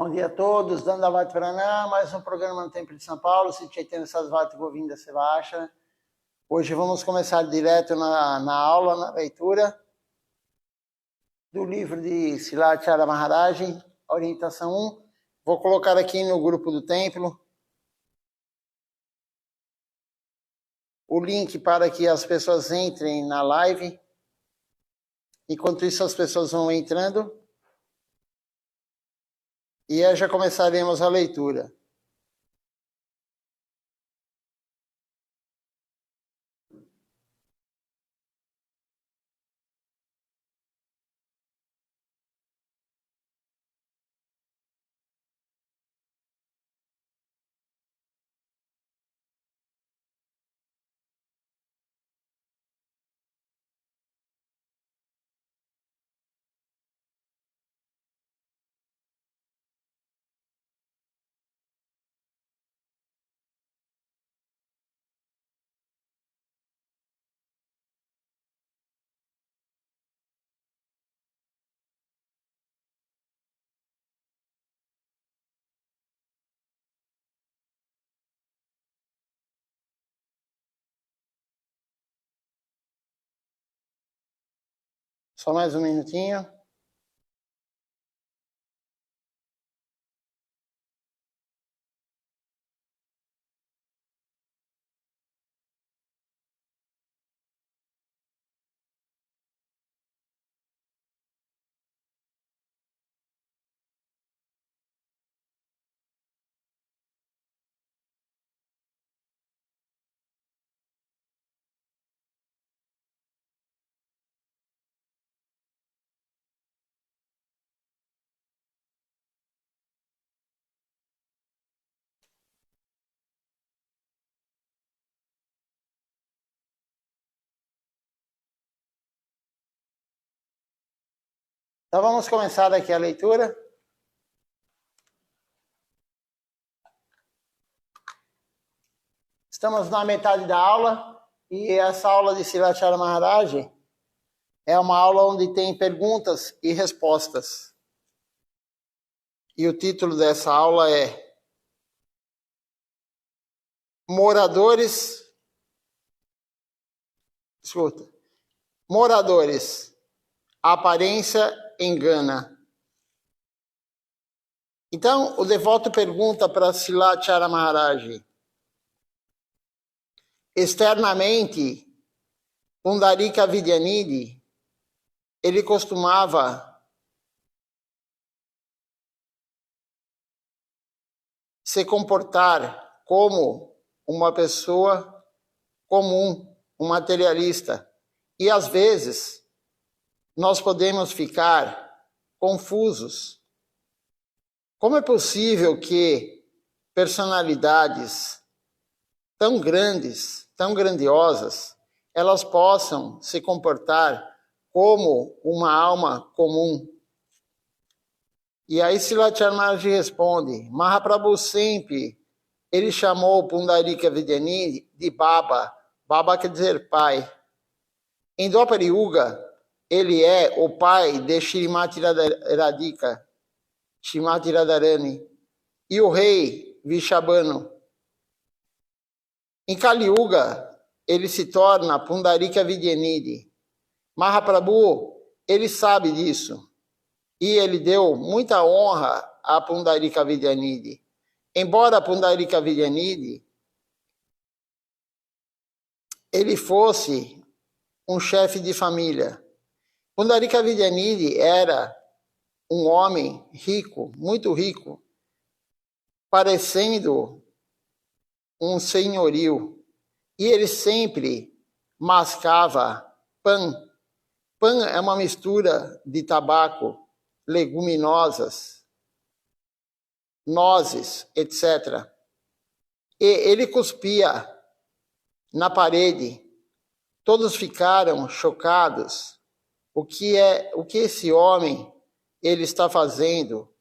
Bom dia a todos, Dandavati Pranam, mais um programa no Templo de São Paulo, Sri Chaitanya Sarasvati Govinda Sevasana. Hoje vamos começar direto na aula, na leitura do livro de Srilacharya Maharaj, orientação 1. Vou colocar aqui no grupo do templo o link para que as pessoas entrem na live. Enquanto isso, as pessoas vão entrando. E aí já começaremos a leitura. Só mais um minutinho. Então vamos começar aqui a leitura. Estamos na metade da aula e essa aula de Srilacharya Maharaj é uma aula onde tem perguntas e respostas. E o título dessa aula é Moradores, a aparência engana. Então, o devoto pergunta para Srilacharya Maharaj: externamente, Pundarika Vidyanidhi, ele costumava se comportar como uma pessoa comum, um materialista. E às vezes nós podemos ficar confusos. Como é possível que personalidades tão grandes, tão grandiosas, elas possam se comportar como uma alma comum? E aí Srilacharya Maharaj responde: Mahaprabhu sempre, ele chamou Pundarika Vidyanidhi de Baba. Baba quer dizer pai. Em Dwapara Yuga, ele é o pai de Shrimati Radhika, Shrimati Radharani, e o rei Vishabhanu. Em Kali Yuga, ele se torna Pundarika Vidyanidhi. Mahaprabhu, ele sabe disso. E ele deu muita honra a Pundarika Vidyanidhi. Embora Pundarika Vidyanidhi ele fosse um chefe de família, Pundarika Vidyanidhi era um homem rico, muito rico, parecendo um senhorio. E ele sempre mascava pão. Pão é uma mistura de tabaco, leguminosas, nozes, etc. E ele cuspia na parede. Todos ficaram chocados. O que esse homem ele está fazendo?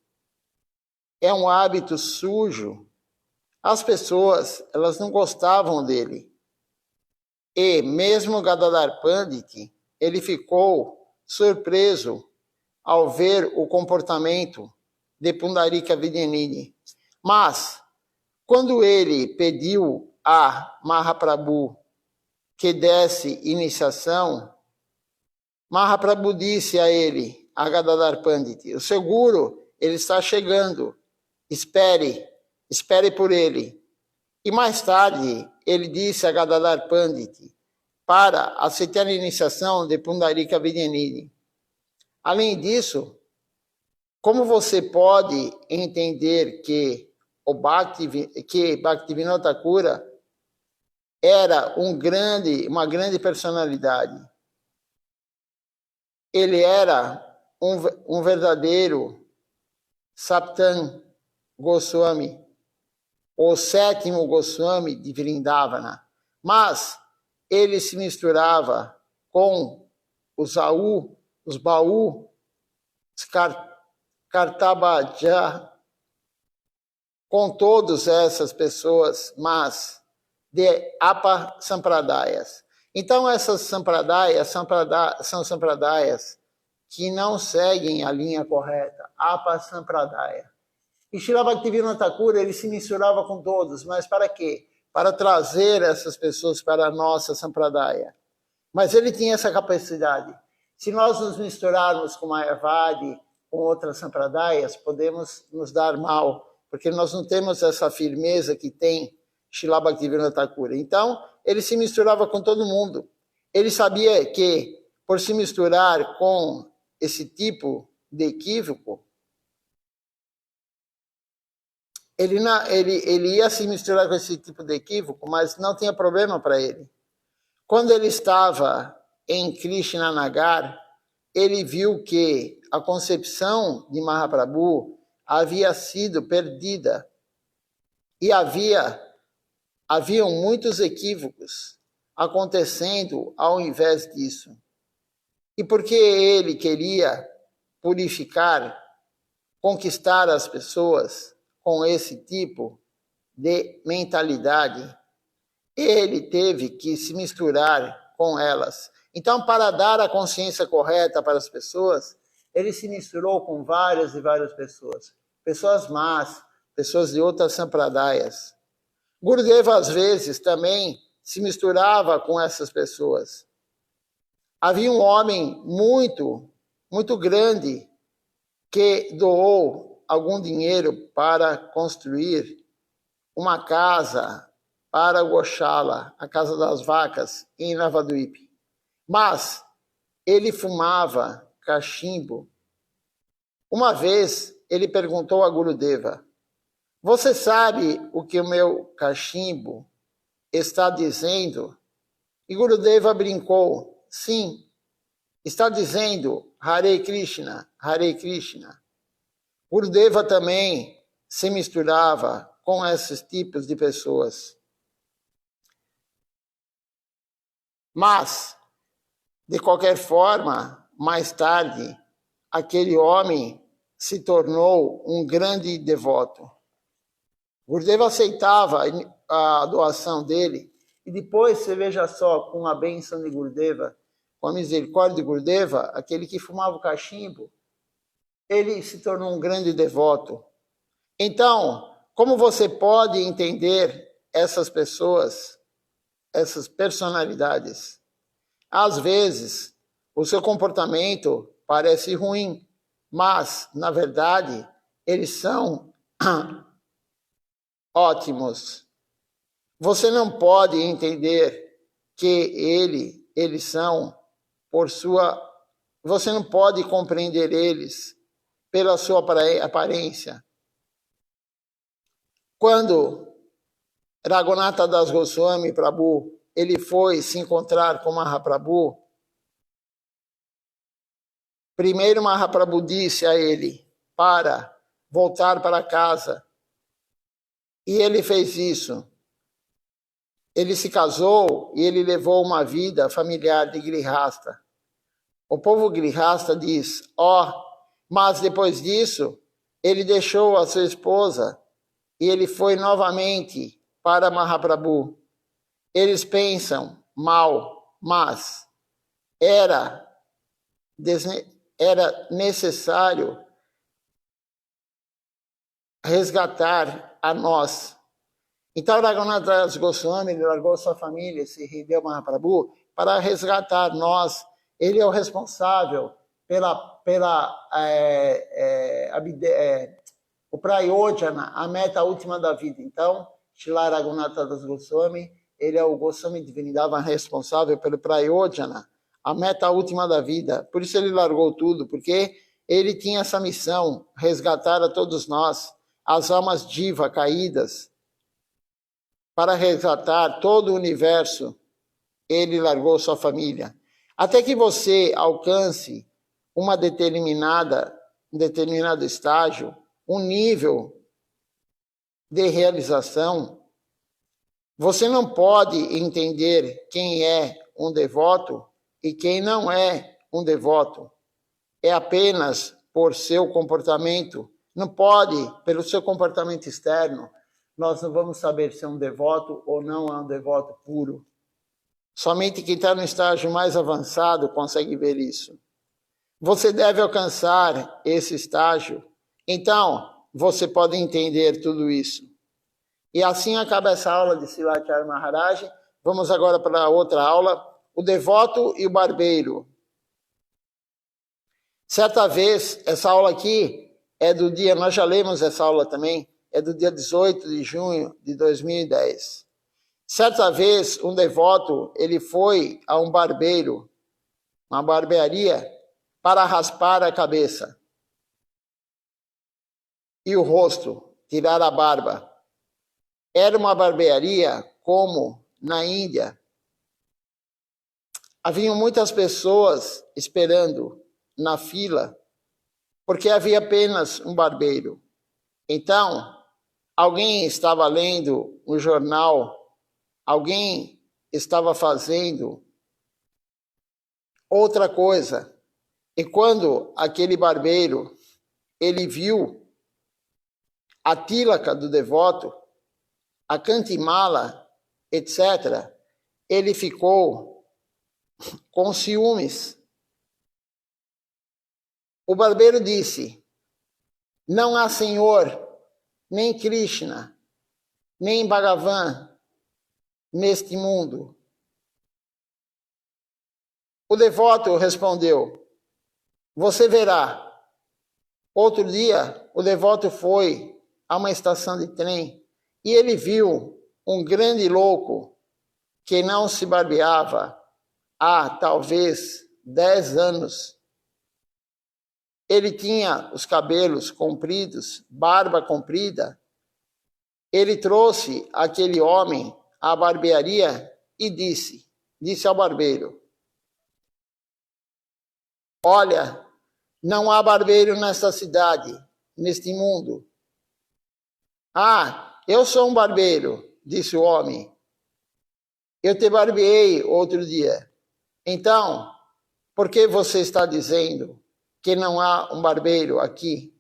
É um hábito sujo. As pessoas, elas não gostavam dele. E mesmo Gadadhar Pandit, ele ficou surpreso ao ver o comportamento de Pundarika Vidyanidhi. Mas, quando ele pediu a Mahaprabhu que desse iniciação, Mahaprabhu disse a ele, a Gadadhar Pandit, o seu guru, ele está chegando, espere por ele. E mais tarde, ele disse a Gadadhar Pandit para aceitar a iniciação de Pundarika Vidyanidhi. Além disso, como você pode entender que Bhaktivinoda Thakura era uma grande personalidade? Ele era um verdadeiro Saptan Goswami, o sétimo Goswami de Vrindavana, mas ele se misturava com os Baú, os Kartabhaja, com todas essas pessoas, mas de Apa Sampradayas. Então, essas Sampradayas são Sampradayas que não seguem a linha correta, Apa Sampradaya. E Srila Bhaktivinoda Thakura, ele se misturava com todos, mas para quê? Para trazer essas pessoas para a nossa Sampradaya. Mas ele tinha essa capacidade. Se nós nos misturarmos com Mayavadi, com outras Sampradayas, podemos nos dar mal, porque nós não temos essa firmeza que tem Srila Bhaktivinoda Thakura. Então, ele se misturava com todo mundo. Ele sabia que, por se misturar com esse tipo de equívoco, ele ia se misturar com esse tipo de equívoco, mas não tinha problema para ele. Quando ele estava em Krishnanagar, ele viu que a concepção de Mahaprabhu havia sido perdida e haviam muitos equívocos acontecendo ao invés disso. E porque ele queria purificar, conquistar as pessoas com esse tipo de mentalidade, ele teve que se misturar com elas. Então, para dar a consciência correta para as pessoas, ele se misturou com várias e várias pessoas. Pessoas más, pessoas de outras sampradayas. Gurudeva, às vezes, também se misturava com essas pessoas. Havia um homem muito, muito grande que doou algum dinheiro para construir uma casa para Goshala, a casa das vacas, em Navadvip. Mas ele fumava cachimbo. Uma vez ele perguntou a Gurudeva: você sabe o que o meu cachimbo está dizendo? E Gurudeva brincou: sim, está dizendo Hare Krishna, Hare Krishna. Gurudeva também se misturava com esses tipos de pessoas. Mas, de qualquer forma, mais tarde, aquele homem se tornou um grande devoto. Gurudeva aceitava a doação dele, e depois, você veja só, com a bênção de Gurudeva, com a misericórdia de Gurudeva, aquele que fumava o cachimbo, ele se tornou um grande devoto. Então, como você pode entender essas pessoas, essas personalidades? Às vezes, o seu comportamento parece ruim, mas, na verdade, eles são ótimos. Você não pode entender que eles são você não pode compreender eles pela sua aparência. Quando Raghunatha Das Goswami Prabhu, ele foi se encontrar com Mahaprabhu, primeiro Mahaprabhu disse a ele para voltar para casa. E ele fez isso. Ele se casou e ele levou uma vida familiar de grihasta. O povo grihasta diz: mas depois disso, ele deixou a sua esposa e ele foi novamente para Mahaprabhu. Eles pensam mal, mas era necessário resgatar a nós. Então, Raghunath Das Goswami, ele largou sua família, se rendeu a Mahaprabhu, para resgatar nós. Ele é o responsável o Prayojana, a meta última da vida. Então, Srila Raghunatha Das Goswami, ele é o Goswami de Vrindavan responsável pelo Prayojana, a meta última da vida. Por isso ele largou tudo, porque ele tinha essa missão, resgatar a todos nós, as almas diva caídas, para resgatar todo o universo. Ele largou sua família. Até que você alcance um determinado estágio, um nível de realização, você não pode entender quem é um devoto e quem não é um devoto. É apenas por seu comportamento. Não pode, pelo seu comportamento externo, nós não vamos saber se é um devoto ou não é um devoto puro. Somente quem está no estágio mais avançado consegue ver isso. Você deve alcançar esse estágio. Então, você pode entender tudo isso. E assim acaba essa aula de Srila Maharaj. Vamos agora para outra aula. O devoto e o barbeiro. Certa vez, essa aula aqui é do dia, nós já lemos essa aula também, é do dia 18 de junho de 2010. Certa vez, um devoto, ele foi a um barbeiro, uma barbearia, para raspar a cabeça e o rosto, tirar a barba. Era uma barbearia como na Índia. Haviam muitas pessoas esperando na fila, porque havia apenas um barbeiro. Então, alguém estava lendo um jornal, alguém estava fazendo outra coisa. E quando aquele barbeiro, ele viu a tílaca do devoto, a cantimala, etc., ele ficou com ciúmes. O barbeiro disse: não há Senhor, nem Krishna, nem Bhagavan neste mundo. O devoto respondeu: você verá. Outro dia, o devoto foi a uma estação de trem e ele viu um grande louco que não se barbeava há talvez 10 anos. Ele tinha os cabelos compridos, barba comprida. Ele trouxe aquele homem à barbearia e disse ao barbeiro: olha, não há barbeiro nesta cidade, neste mundo. Ah, eu sou um barbeiro, disse o homem. Eu te barbeei outro dia. Então, por que você está dizendo que não há um barbeiro aqui?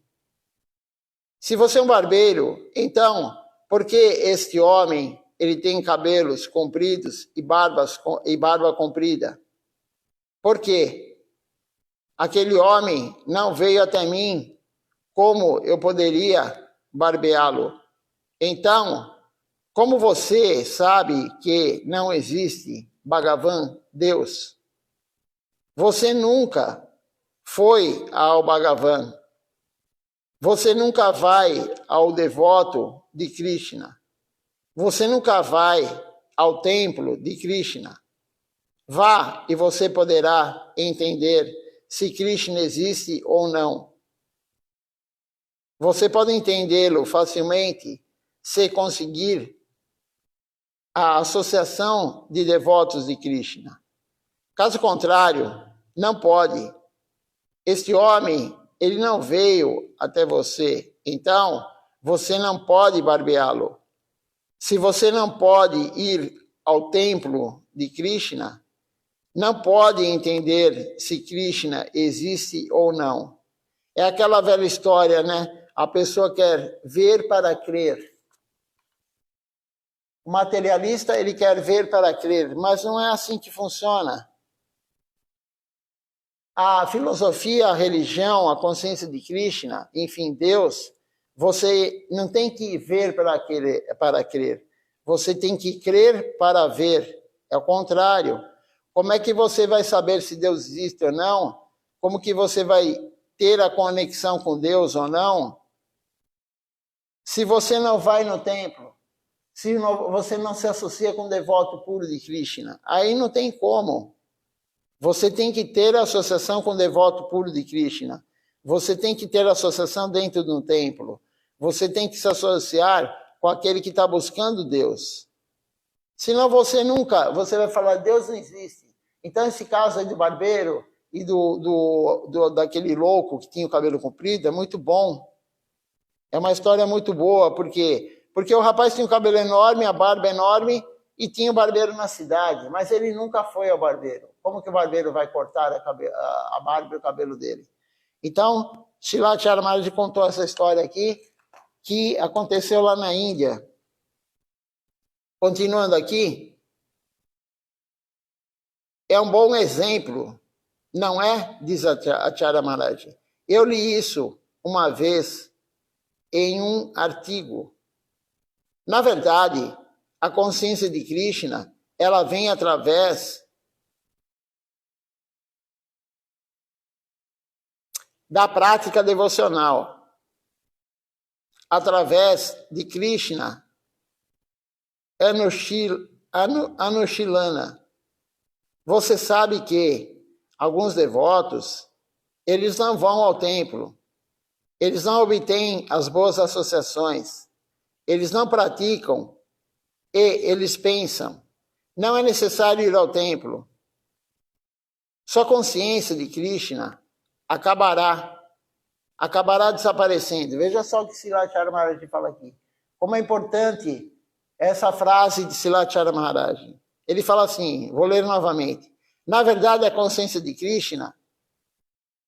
Se você é um barbeiro, então, por que este homem ele tem cabelos compridos e barba comprida? Por quê? Aquele homem não veio até mim, como eu poderia barbeá-lo? Então, como você sabe que não existe Bhagavan, Deus? Você nunca foi ao Bhagavan. Você nunca vai ao devoto de Krishna. Você nunca vai ao templo de Krishna. Vá e você poderá entender se Krishna existe ou não. Você pode entendê-lo facilmente se conseguir a associação de devotos de Krishna. Caso contrário, não pode. Este homem, ele não veio até você, então você não pode barbeá-lo. Se você não pode ir ao templo de Krishna, não pode entender se Krishna existe ou não. É aquela velha história, né? A pessoa quer ver para crer. O materialista, ele quer ver para crer, mas não é assim que funciona. A filosofia, a religião, a consciência de Krishna, enfim, Deus, Você não tem que ver para crer. Você tem que crer para ver. É o contrário. Como é que você vai saber se Deus existe ou não? Como que você vai ter a conexão com Deus ou não? Se você não vai no templo, se você não se associa com um devoto puro de Krishna, aí não tem como. Você tem que ter associação com o devoto puro de Krishna. Você tem que ter associação dentro de um templo. Você tem que se associar com aquele que está buscando Deus. Senão você vai falar, Deus não existe. Então esse caso aí do barbeiro e daquele louco que tinha o cabelo comprido é muito bom. É uma história muito boa, porque o rapaz tinha um cabelo enorme, a barba enorme, e tinha o barbeiro na cidade, mas ele nunca foi ao barbeiro. Como que o barbeiro vai cortar a barba e o cabelo dele? Então, Srila Maharaj contou essa história aqui, que aconteceu lá na Índia. Continuando aqui, é um bom exemplo, não é? Diz Acharya Maharaj. Eu li isso uma vez em um artigo. Na verdade, a consciência de Krishna, ela vem através da prática devocional, através de Krishna Anushilana. Você sabe que alguns devotos, eles não vão ao templo, eles não obtêm as boas associações, eles não praticam e eles pensam, não é necessário ir ao templo. Sua consciência de Krishna acabará desaparecendo. Veja só o que Srila Maharaj fala aqui. Como é importante essa frase de Srila Maharaj. Ele fala assim, vou ler novamente. Na verdade, a consciência de Krishna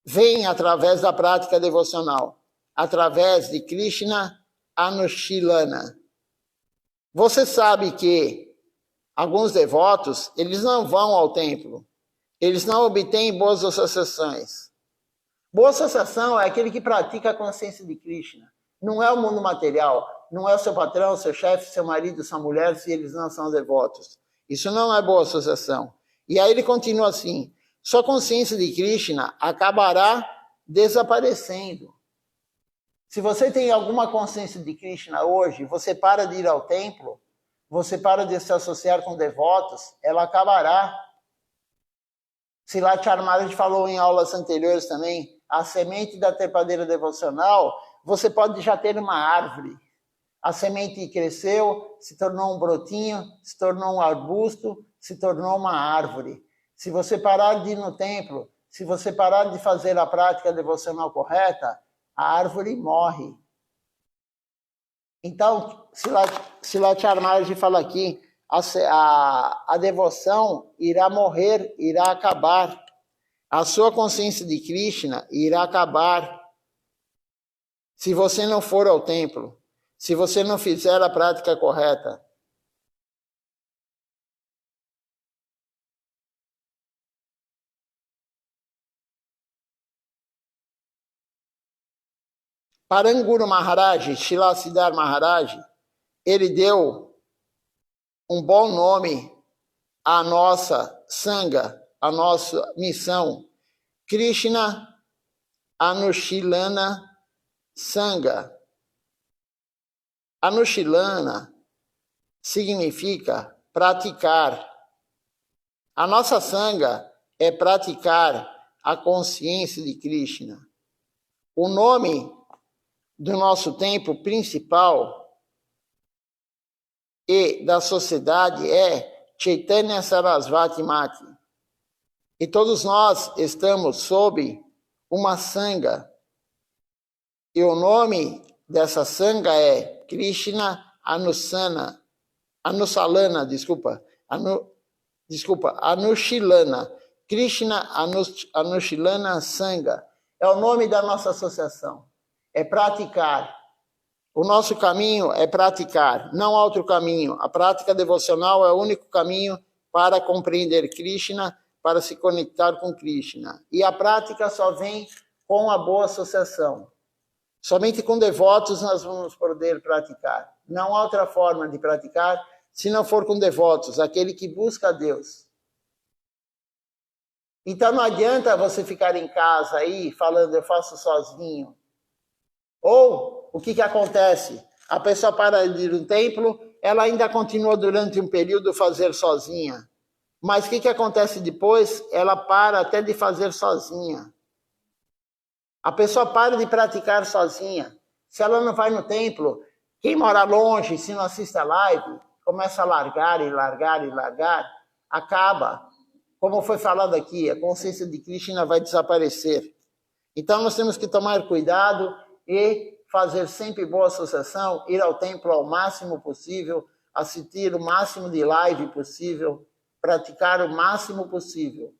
vem através da prática devocional, através de Krishna Anushilana. Você sabe que alguns devotos, eles não vão ao templo, eles não obtêm boas associações. Boa associação é aquele que pratica a consciência de Krishna. Não é o mundo material, não é o seu patrão, seu chefe, seu marido, sua mulher, se eles não são devotos. Isso não é boa associação. E aí ele continua assim, sua consciência de Krishna acabará desaparecendo. Se você tem alguma consciência de Krishna hoje, você para de ir ao templo, você para de se associar com devotos, ela acabará. Srila Maharaj falou em aulas anteriores também, a semente da trepadeira devocional, você pode já ter uma árvore. A semente cresceu, se tornou um brotinho, se tornou um arbusto, se tornou uma árvore. Se você parar de ir no templo, se você parar de fazer a prática devocional correta, a árvore morre. Então, Srila Maharaj fala aqui, a devoção irá morrer, irá acabar. A sua consciência de Krishna irá acabar se você não for ao templo, se você não fizer a prática correta. Paranguru Maharaj, Srila Siddhar Maharaj, ele deu um bom nome à nossa Sangha, à nossa missão, Krishna Anushilana Sangha. Anushilana significa praticar. A nossa Sangha é praticar a consciência de Krishna. O nome do nosso templo principal e da sociedade é Chaitanya Sarasvati Mati. E todos nós estamos sob uma Sangha. E o nome dessa Sangha é Krishna Anushilana. Krishna Anushilana Sangha. É o nome da nossa associação. É praticar. O nosso caminho é praticar, não há outro caminho. A prática devocional é o único caminho para compreender Krishna, para se conectar com Krishna. E a prática só vem com a boa associação. Somente com devotos nós vamos poder praticar. Não há outra forma de praticar se não for com devotos, aquele que busca a Deus. Então não adianta você ficar em casa aí falando eu faço sozinho. Ou o que acontece? A pessoa para de ir no templo, ela ainda continua durante um período fazer sozinha. Mas o que acontece depois? Ela para até de fazer sozinha. A pessoa para de praticar sozinha. Se ela não vai no templo, quem mora longe, se não assiste a live, começa a largar e largar e largar, acaba. Como foi falado aqui, a consciência de Krishna vai desaparecer. Então nós temos que tomar cuidado e fazer sempre boa associação, ir ao templo ao máximo possível, assistir o máximo de live possível, praticar o máximo possível.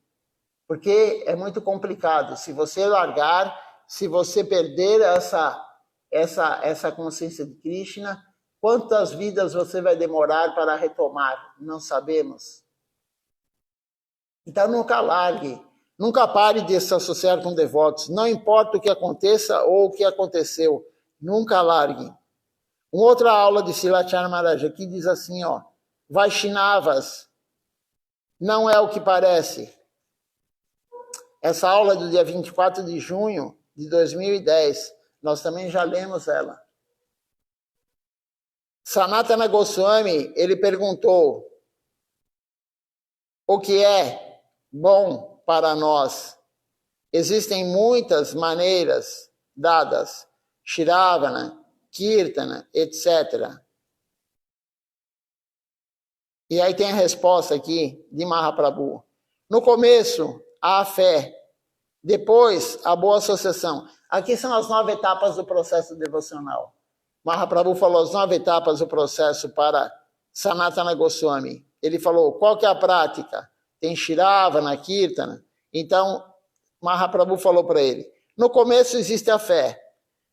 Porque é muito complicado. Se você largar, se você perder essa consciência de Krishna, quantas vidas você vai demorar para retomar? Não sabemos. Então nunca largue, nunca pare de se associar com devotos. Não importa o que aconteça ou o que aconteceu, nunca largue. Uma outra aula de Silachar Maharaj aqui diz assim, ó, Vaishnavas, não é o que parece. Essa aula do dia 24 de junho de 2010, nós também já lemos ela. Sanatana Goswami, ele perguntou o que é bom para nós. Existem muitas maneiras dadas, Shravana, Kirtana, etc. E aí tem a resposta aqui de Mahaprabhu. No começo, a fé. Depois, a boa associação. Aqui são as 9 etapas do processo devocional. Mahaprabhu falou as 9 etapas do processo para Sanatana Goswami. Ele falou, qual que é a prática? Tem Shravana, Kirtana. Então, Mahaprabhu falou para ele, no começo existe a fé.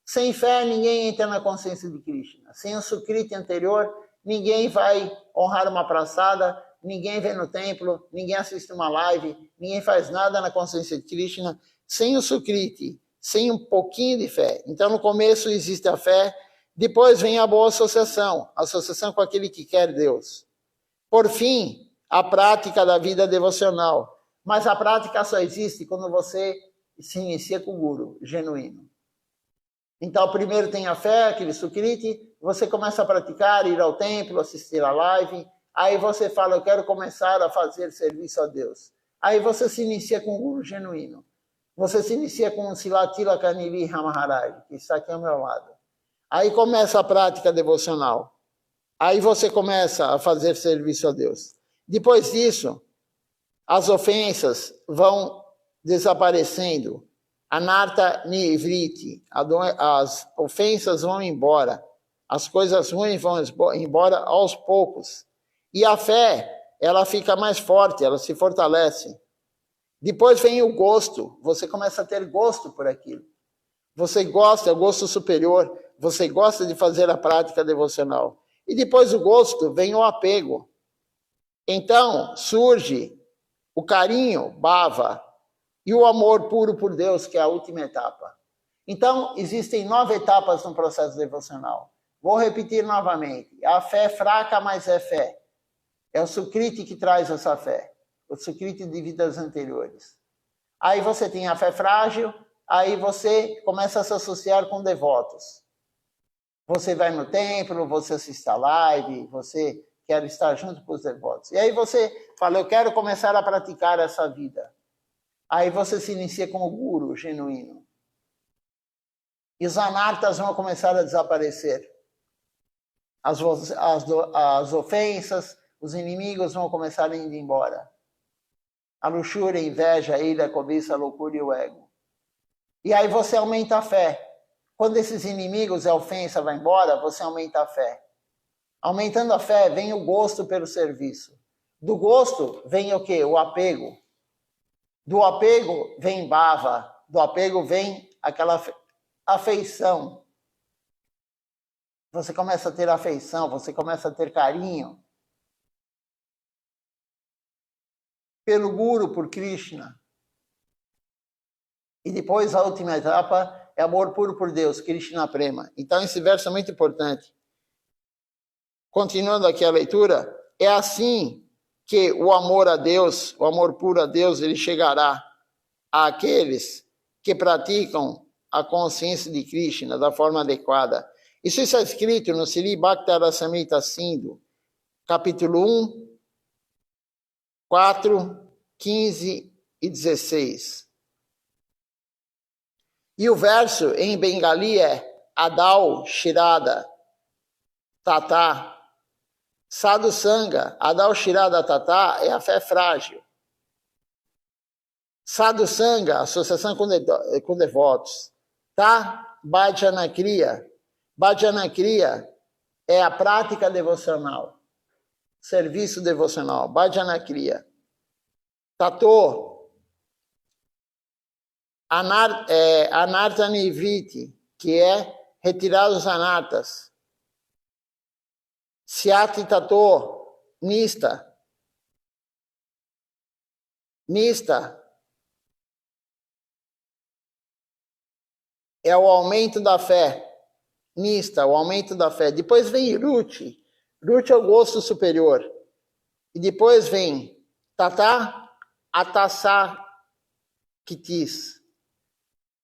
Sem fé, ninguém entra na consciência de Krishna. Sem o Sukriti anterior, ninguém vai honrar uma praçada, ninguém vem no templo, ninguém assiste uma live, ninguém faz nada na consciência de Krishna, sem o Sukriti, sem um pouquinho de fé. Então, no começo existe a fé, depois vem a boa associação com aquele que quer Deus. Por fim, a prática da vida devocional. Mas a prática só existe quando você se inicia com o Guru, genuíno. Então, primeiro tem a fé, aquele Sukriti, você começa a praticar, ir ao templo, assistir a live, aí você fala, eu quero começar a fazer serviço a Deus. Aí você se inicia com o Guru genuíno. Você se inicia com o Silatila Kanili Maharaj, que está aqui ao meu lado. Aí começa a prática devocional. Aí você começa a fazer serviço a Deus. Depois disso, as ofensas vão desaparecendo. Anartha Nivriti, as ofensas vão embora. As coisas ruins vão embora aos poucos. E a fé, ela fica mais forte, ela se fortalece. Depois vem o gosto, você começa a ter gosto por aquilo. Você gosta, é o gosto superior, você gosta de fazer a prática devocional. E depois do gosto vem o apego. Então surge o carinho, bhava, e o amor puro por Deus, que é a última etapa. Então, existem 9 etapas no processo devocional. Vou repetir novamente. A fé fraca, mas é fé. É o Sukriti que traz essa fé. O Sukriti de vidas anteriores. Aí você tem a fé frágil, aí você começa a se associar com devotos. Você vai no templo, você assiste a live, você quer estar junto com os devotos. E aí você fala, eu quero começar a praticar essa vida. Aí você se inicia com o Guru genuíno. E os anartas vão começar a desaparecer. As ofensas, os inimigos vão começar a ir embora. A luxúria, a inveja, a ira, a cobiça, a loucura e o ego. E aí você aumenta a fé. Quando esses inimigos e a ofensa vão embora, você aumenta a fé. Aumentando a fé, vem o gosto pelo serviço. Do gosto vem o quê? O apego. Do apego vem bhava. Do apego vem aquela afeição. Você começa a ter afeição, você começa a ter carinho. Pelo Guru, por Krishna. E depois a última etapa é amor puro por Deus, Krishna Prema. Então esse verso é muito importante. Continuando aqui a leitura, é assim que o amor a Deus, o amor puro a Deus, ele chegará àqueles que praticam a consciência de Krishna da forma adequada. Isso está escrito no Sri Bhaktarasamrita Sindhu, capítulo 1, 4, 15 e 16. E o verso em bengali é Adau Shirada Tata Sadhu Sangha. Adau Shirada Tata é a fé frágil. Sadhu Sangha, associação com devotos. Tá? Bhajana Kriya. Bhajana Kriya é a prática devocional. Serviço devocional. Bhajana Kriya. Tato. Anartha Nivriti, que é retirar os anartas. Syati Tato. Nista. Nista é o aumento da fé. Nista, o aumento da fé. Depois vem Ruchi. Ruchi é o gosto superior. E depois vem Tata Atasaktis.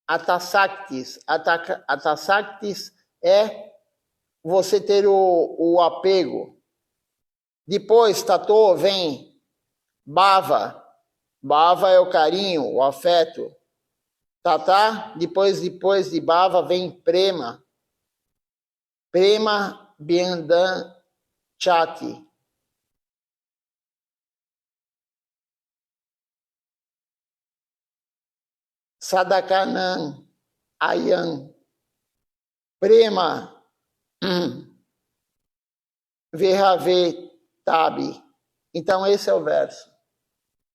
Atasaktis. Atasaktis é você ter o apego. Depois, Tato, vem Bhava. Bhava é o carinho, o afeto. Tata, depois de Bhava vem Prema. Prema Byandan Chati. Sadakanam Ayam. Prema Verhave Tabi. Então esse é o verso.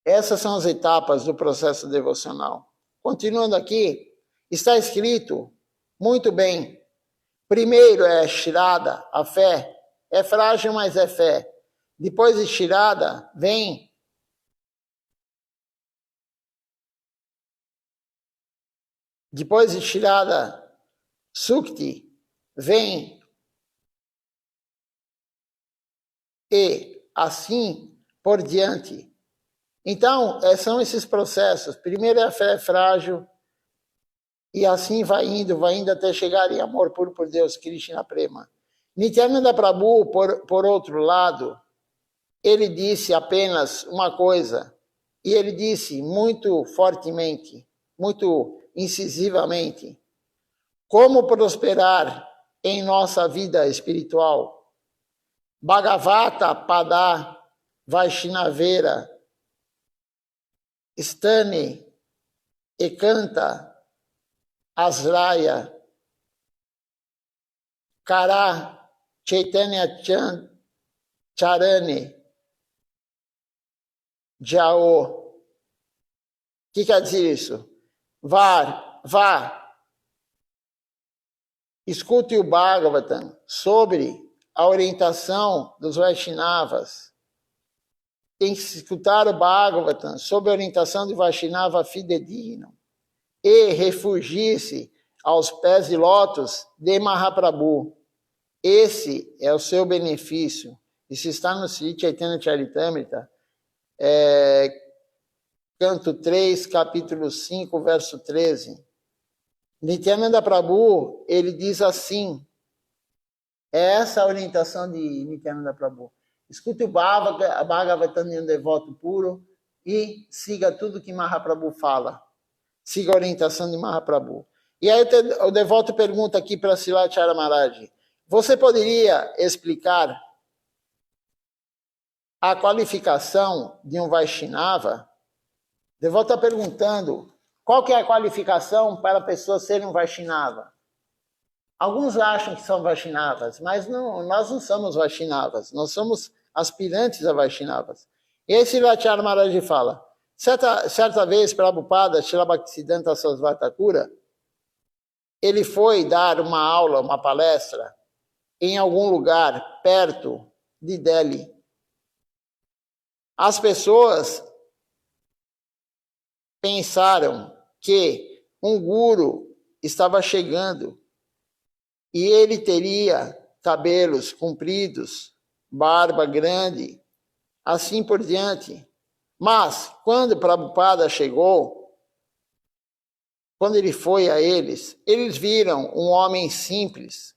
Essas são as etapas do processo devocional. Continuando aqui, está escrito muito bem. Primeiro é Shirada, a fé. É frágil, mas é fé. Depois de Shirada, vem depois de Shirada, Sukti, vem e assim por diante. Então, são esses processos. Primeiro é a fé frágil, e assim vai indo até chegar em amor puro por Deus, Krishna Prema. Nityananda Prabhu, por outro lado, ele disse apenas uma coisa, e ele disse muito fortemente, muito incisivamente, como prosperar em nossa vida espiritual. Bhagavata Pada Vaishnavera Stane Ekanta Asraya Kara Chaitanya Charane Jao. O que quer dizer isso? Vá, escute o Bhagavatam sobre a orientação dos Vaishnavas. Tem que escutar o Bhagavatam sob a orientação de Vaishnava fidedigno e refugie-se aos pés de lótus de Mahaprabhu. Esse é o seu benefício. Isso está no Sri Chaitanya Charitamrita, canto 3, capítulo 5, verso 13. Nityananda Prabhu, ele diz assim, é essa a orientação de Nityananda Prabhu. Escute o Bhagavatam de um devoto puro e siga tudo que Mahaprabhu fala. Siga a orientação de Mahaprabhu. E aí o devoto pergunta aqui para Silachara Maharaj, você poderia explicar a qualificação de um Vaishnava? O devoto está perguntando qual que é a qualificação para a pessoa ser um Vaishnava. Alguns acham que são Vaishnavas, mas nós não somos Vaishnavas, nós somos aspirantes a Vaishnavas. E aí Silachara Maharaj fala, certa vez Prabhupada, Srila Bhaktisiddhanta Sarasvati Thakura, ele foi dar uma aula, uma palestra, em algum lugar perto de Delhi. As pessoas pensaram que um guru estava chegando e ele teria cabelos compridos, barba grande, assim por diante. Mas, quando Prabhupada chegou, quando ele foi a eles viram um homem simples.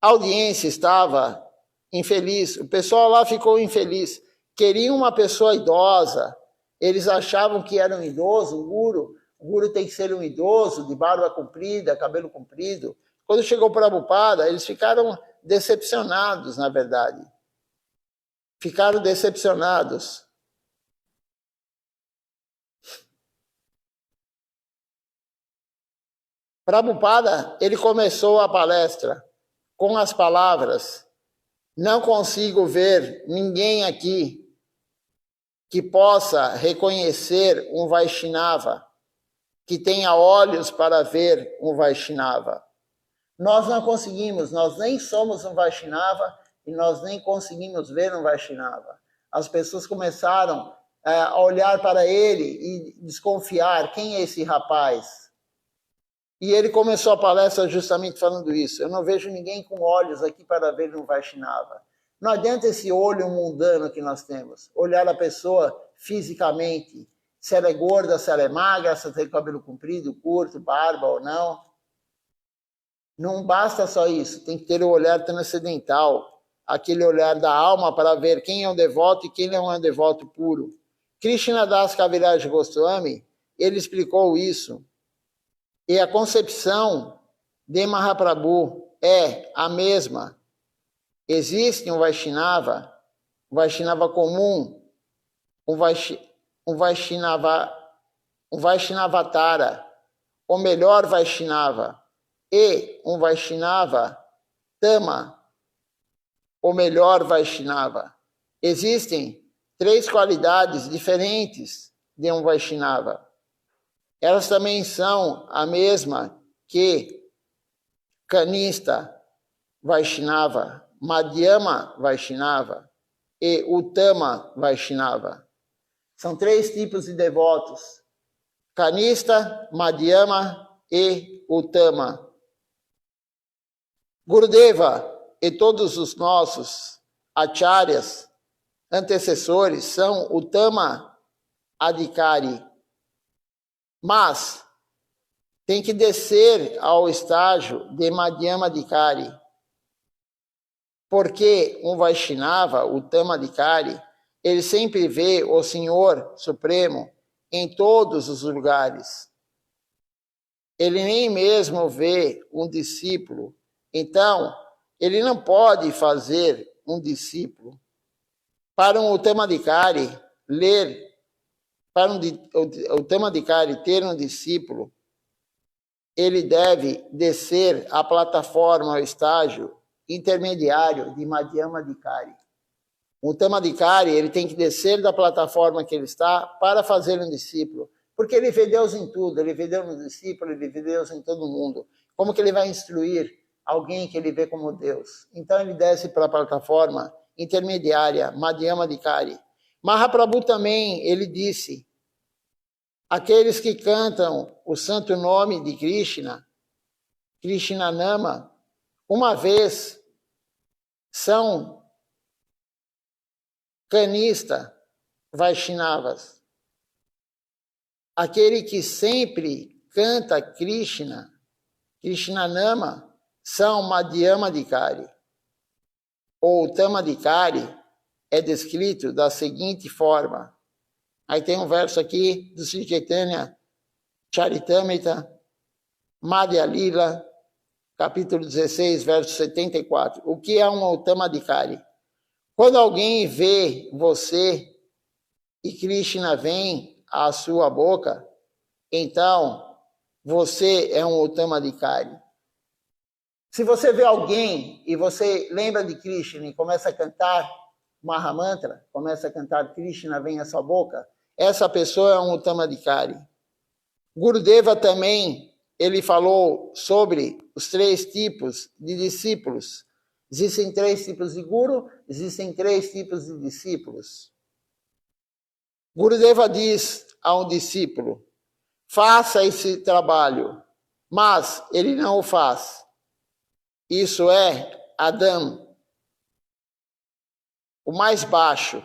A audiência estava infeliz, o pessoal lá ficou infeliz. Queriam uma pessoa idosa, eles achavam que era um idoso, o guru tem que ser um idoso, de barba comprida, cabelo comprido. Quando chegou Prabhupada, eles ficaram decepcionados, na verdade. Ficaram decepcionados. Prabhupada, ele começou a palestra com as palavras: não consigo ver ninguém aqui que possa reconhecer um Vaishnava, que tenha olhos para ver um Vaishnava. Nós não conseguimos, nós nem somos um Vaishnava e nós nem conseguimos ver um Vaishnava. As pessoas começaram a olhar para ele e desconfiar: quem é esse rapaz? E ele começou a palestra justamente falando isso: eu não vejo ninguém com olhos aqui para ver um Vaishnava. Não adianta esse olho mundano que nós temos, olhar a pessoa fisicamente, se ela é gorda, se ela é magra, se ela tem cabelo comprido, curto, barba ou não. Não basta só isso, tem que ter o olhar transcendental, aquele olhar da alma para ver quem é um devoto e quem não é um devoto puro. Krishnadas Kaviraj Goswami, ele explicou isso. E a concepção de Mahaprabhu é a mesma. Existe um Vaishnava comum, um Vaishnavatara, o melhor Vaishnava, e um Vaishnava Tama, o melhor Vaishnava. Existem 3 qualidades diferentes de um Vaishnava. Elas também são a mesma que Kanista Vaishnava, Madhyama Vaishnava e Uttama Vaishnava. São 3 tipos de devotos: Kanista, Madhyama e Uttama. Gurudeva e todos os nossos acharyas, antecessores, são Uttama Adhikari. Mas tem que descer ao estágio de Madhyama Adhikari. Porque um Vaishnava, o Uttama Adhikari, ele sempre vê o Senhor Supremo em todos os lugares. Ele nem mesmo vê um discípulo. Então, ele não pode fazer um discípulo. Para um Uttama Adhikari ler, para um Uttama Adhikari ter um discípulo, ele deve descer a plataforma, o estágio intermediário de Madhyama Adhikari. O Uttama Adhikari, ele tem que descer da plataforma que ele está para fazer um discípulo, porque ele vê Deus em tudo, ele vê Deus no discípulo, ele vê Deus em todo mundo. Como que ele vai instruir alguém que ele vê como Deus? Então ele desce para a plataforma intermediária, Madhyama Adhikari. Mahaprabhu também, ele disse: aqueles que cantam o santo nome de Krishna, Krishnanama, uma vez são Kanista Vaishnavas. Aquele que sempre canta Krishna, Krishnanama, são Madhyama Adhikari. O Uttama Adhikari é descrito da seguinte forma. Aí tem um verso aqui do Sri Chaitanya Charitamrita, Madhya Lila, capítulo 16, verso 74. O que é um Uttama Adhikari? Quando alguém vê você e Krishna vem à sua boca, então você é um Uttama Adhikari. Se você vê alguém e você lembra de Krishna e começa a cantar Mahamantra, começa a cantar Krishna vem à sua boca, essa pessoa é um Uttama Adhikari. Gurudeva também, ele falou sobre os 3 tipos de discípulos. Existem 3 tipos de guru, existem 3 tipos de discípulos. Gurudeva diz a um discípulo: faça esse trabalho, mas ele não o faz. Isso é Adam, o mais baixo.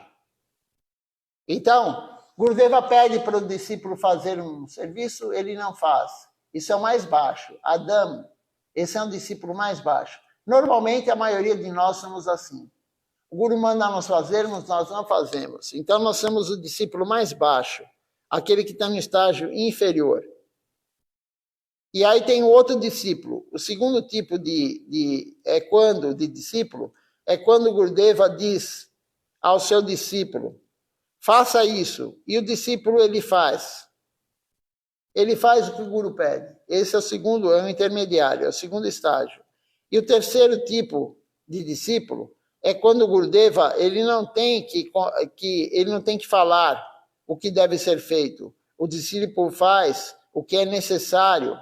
Então, Gurudeva pede para o discípulo fazer um serviço, ele não faz. Isso é o mais baixo. Adam, esse é um discípulo mais baixo. Normalmente, a maioria de nós somos assim. O Guru manda nós fazermos, nós não fazemos. Então, nós somos o discípulo mais baixo, aquele que está no estágio inferior. E aí tem o outro discípulo. O segundo tipo de discípulo é quando o Gurudeva diz ao seu discípulo, faça isso. E o discípulo, ele faz. Ele faz o que o Guru pede. Esse é o segundo, é o intermediário, é o segundo estágio. E o terceiro tipo de discípulo é quando o Gurudeva, ele não tem que falar o que deve ser feito. O discípulo faz o que é necessário.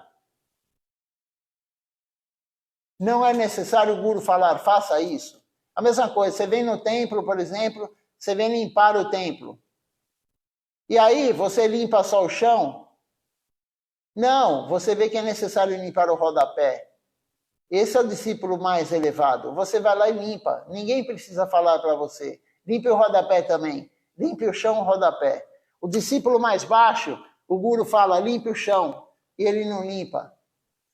Não é necessário o Guru falar, faça isso. A mesma coisa, você vem no templo, por exemplo, você vem limpar o templo. E aí, você limpa só o chão? Não, você vê que é necessário limpar o rodapé. Esse é o discípulo mais elevado. Você vai lá e limpa. Ninguém precisa falar para você. Limpe o rodapé também. Limpe o chão, o rodapé. O discípulo mais baixo, o Guru fala, limpe o chão. E ele não limpa.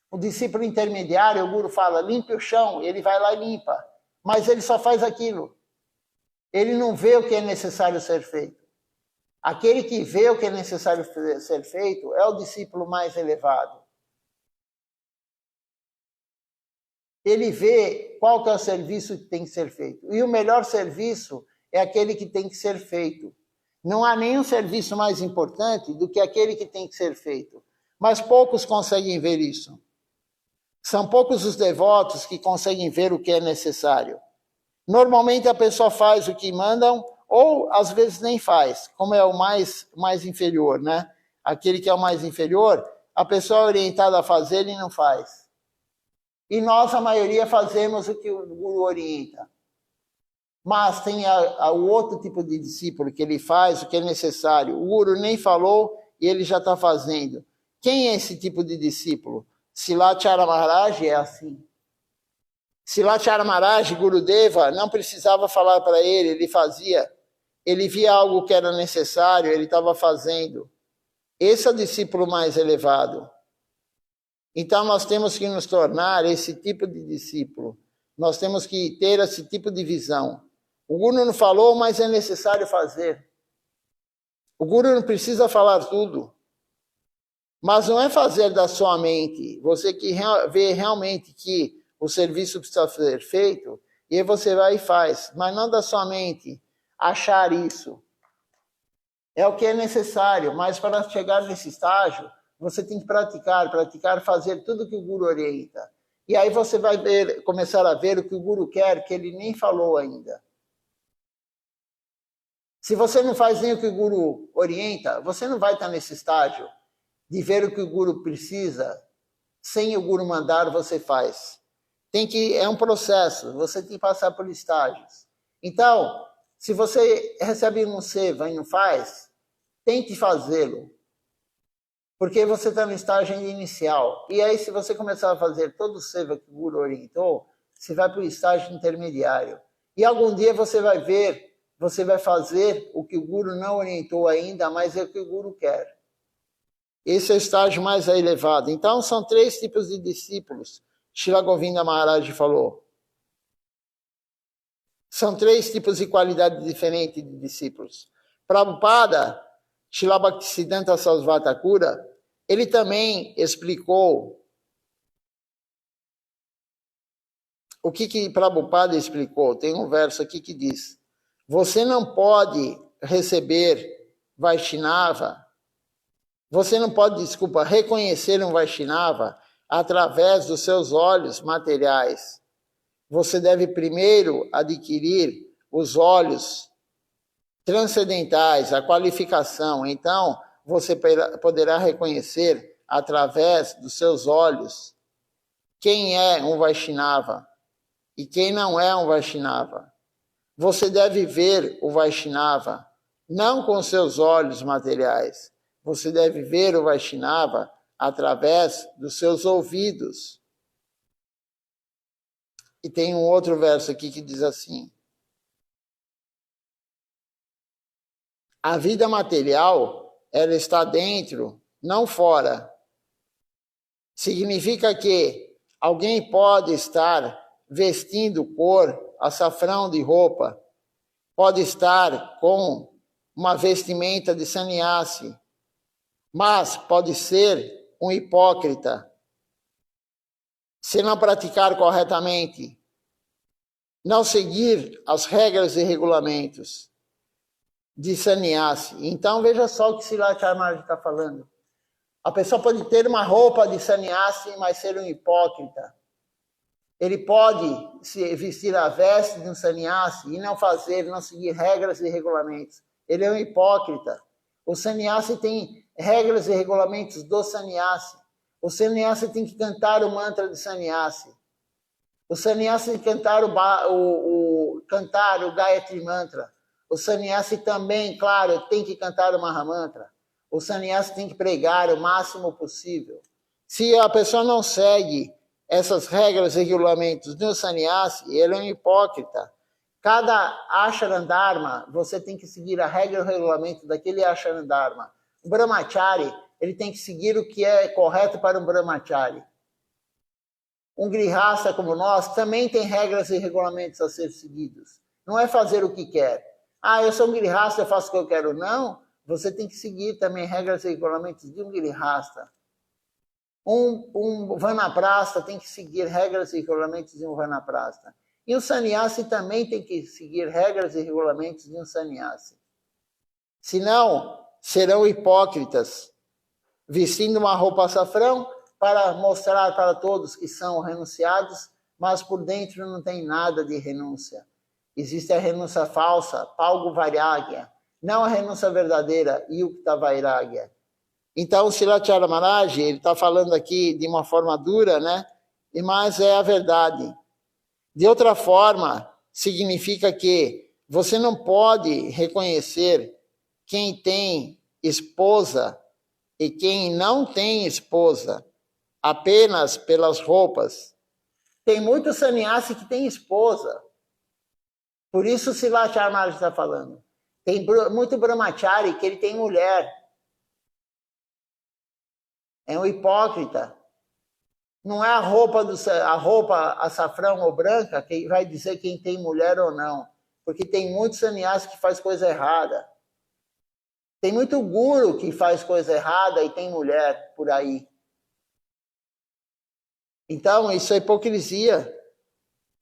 O discípulo intermediário, o Guru fala, limpe o chão. Ele vai lá e limpa. Mas ele só faz aquilo. Ele não vê o que é necessário ser feito. Aquele que vê o que é necessário ser feito é o discípulo mais elevado. Ele vê qual que é o serviço que tem que ser feito. E o melhor serviço é aquele que tem que ser feito. Não há nenhum serviço mais importante do que aquele que tem que ser feito. Mas poucos conseguem ver isso. São poucos os devotos que conseguem ver o que é necessário. Normalmente a pessoa faz o que mandam, ou às vezes nem faz, como é o mais inferior, né? Aquele que é o mais inferior, a pessoa é orientada a fazer e não faz. E nós, a maioria, fazemos o que o Guru orienta. Mas tem o outro tipo de discípulo que ele faz o que é necessário. O Guru nem falou e ele já está fazendo. Quem é esse tipo de discípulo? Silachara Maharaj é assim. Silachara Maharaj, Gurudeva, não precisava falar para ele, ele fazia. Ele via algo que era necessário, ele estava fazendo. Esse é o discípulo mais elevado. Então, nós temos que nos tornar esse tipo de discípulo. Nós temos que ter esse tipo de visão. O Guru não falou, mas é necessário fazer. O Guru não precisa falar tudo. Mas não é fazer da sua mente. Você que vê realmente que o serviço precisa ser feito, e aí você vai e faz. Mas não da sua mente achar isso. É o que é necessário. Mas para chegar nesse estágio, você tem que praticar, fazer tudo que o Guru orienta. E aí você vai começar a ver o que o Guru quer, que ele nem falou ainda. Se você não faz nem o que o Guru orienta, você não vai estar nesse estágio de ver o que o Guru precisa. Sem o Guru mandar, você faz. É um processo, você tem que passar por estágios. Então, se você recebe um seva e não faz, tente fazê-lo. Porque você está no estágio inicial. E aí, se você começar a fazer todo o seva que o Guru orientou, você vai para o estágio intermediário. E algum dia você vai ver, você vai fazer o que o Guru não orientou ainda, mas é o que o Guru quer. Esse é o estágio mais elevado. Então, são 3 tipos de discípulos. Srila Govinda Maharaj falou. São 3 tipos de qualidade diferente de discípulos. Prabhupada, Srila Bhaktisiddhanta Sarasvati Thakura, ele também explicou o que Prabhupada explicou. Tem um verso aqui que diz: você não pode receber Vaishnava, você não pode, reconhecer um Vaishnava através dos seus olhos materiais. Você deve primeiro adquirir os olhos transcendentais, a qualificação. Então, você poderá reconhecer através dos seus olhos quem é um Vaishnava e quem não é um Vaishnava. Você deve ver o Vaishnava não com seus olhos materiais. Você deve ver o Vaishnava através dos seus ouvidos. E tem um outro verso aqui que diz assim: a vida material, ela está dentro, não fora. Significa que alguém pode estar vestindo cor, açafrão de roupa, pode estar com uma vestimenta de sannyasi, mas pode ser um hipócrita, se não praticar corretamente, não seguir as regras e regulamentos de sannyasi. Então, veja só o que Srila Chaitanya está falando. A pessoa pode ter uma roupa de sannyasi, mas ser um hipócrita. Ele pode se vestir a veste de um sannyasi e não seguir regras e regulamentos. Ele é um hipócrita. O sannyasi tem regras e regulamentos do sannyasi. O sannyasi tem que cantar o mantra de sannyasi. O sannyasi tem que cantar o Gayatri Mantra. O sannyasi também, claro, tem que cantar o Mahamantra. O sannyasi tem que pregar o máximo possível. Se a pessoa não segue essas regras e regulamentos do sannyasi, ele é um hipócrita. Cada ashram dharma, você tem que seguir a regra e o regulamento daquele ashram dharma. O brahmachari, ele tem que seguir o que é correto para um brahmachari. Um grihasta como nós também tem regras e regulamentos a ser seguidos. Não é fazer o que quer. Ah, eu sou um grihasta, eu faço o que eu quero. Não, você tem que seguir também regras e regulamentos de um grihasta. Um vanaprasta tem que seguir regras e regulamentos de um vanaprasta. E o sannyasi também tem que seguir regras e regulamentos de um sannyasi. Senão, serão hipócritas, vestindo uma roupa açafrão para mostrar para todos que são renunciados, mas por dentro não tem nada de renúncia. Existe a renúncia falsa, palgo vairagya, não a renúncia verdadeira, yukta vairagya. Então, o Srila Chaitanya Maharaj, ele está falando aqui de uma forma dura, né? Mas é a verdade. De outra forma, significa que você não pode reconhecer quem tem esposa e quem não tem esposa apenas pelas roupas. Tem muito sannyasi que tem esposa. Por isso o Srila Chaitanya Maharaj está falando. Tem muito brahmachari que ele tem mulher. É um hipócrita. Não é a roupa açafrão ou branca que vai dizer quem tem mulher ou não. Porque tem muitos sannyasi que faz coisa errada. Tem muito guru que faz coisa errada e tem mulher por aí. Então, isso é hipocrisia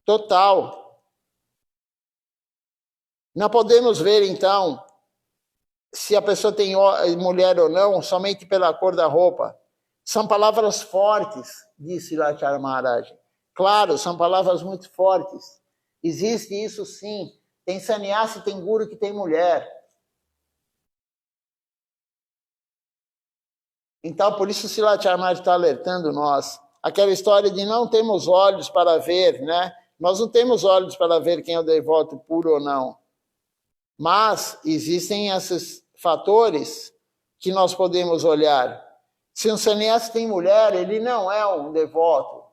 total. Não podemos ver, então, se a pessoa tem mulher ou não, somente pela cor da roupa. São palavras fortes, disse Srila Chaitanya Maharaj. Claro, são palavras muito fortes. Existe isso sim. Tem sannyasi, tem guru que tem mulher. Então, por isso Srila Chaitanya Maharaj está alertando nós. Aquela história de não temos olhos para ver, né? Nós não temos olhos para ver quem é o devoto puro ou não. Mas existem esses fatores que nós podemos olhar. Se um sannyasi tem mulher, ele não é um devoto.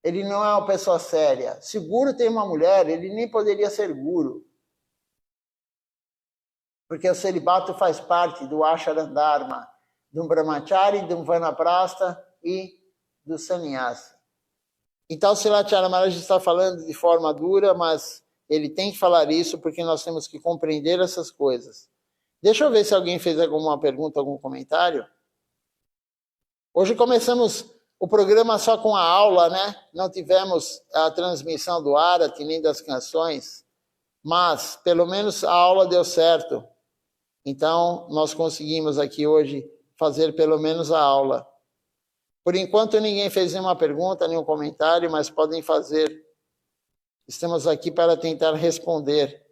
Ele não é uma pessoa séria. Se o guru tem uma mulher, ele nem poderia ser guru. Porque o celibato faz parte do ashram dharma, de um brahmachari, de um vanaprasta e do sannyasi. Então, o Srila Chaitanya Maharaj está falando de forma dura, mas ele tem que falar isso porque nós temos que compreender essas coisas. Deixa eu ver se alguém fez alguma pergunta, algum comentário. Hoje começamos o programa só com a aula, né? Não tivemos a transmissão do Arati nem das canções, mas pelo menos a aula deu certo. Então, nós conseguimos aqui hoje fazer pelo menos a aula. Por enquanto, ninguém fez nenhuma pergunta, nenhum comentário, mas podem fazer. Estamos aqui para tentar responder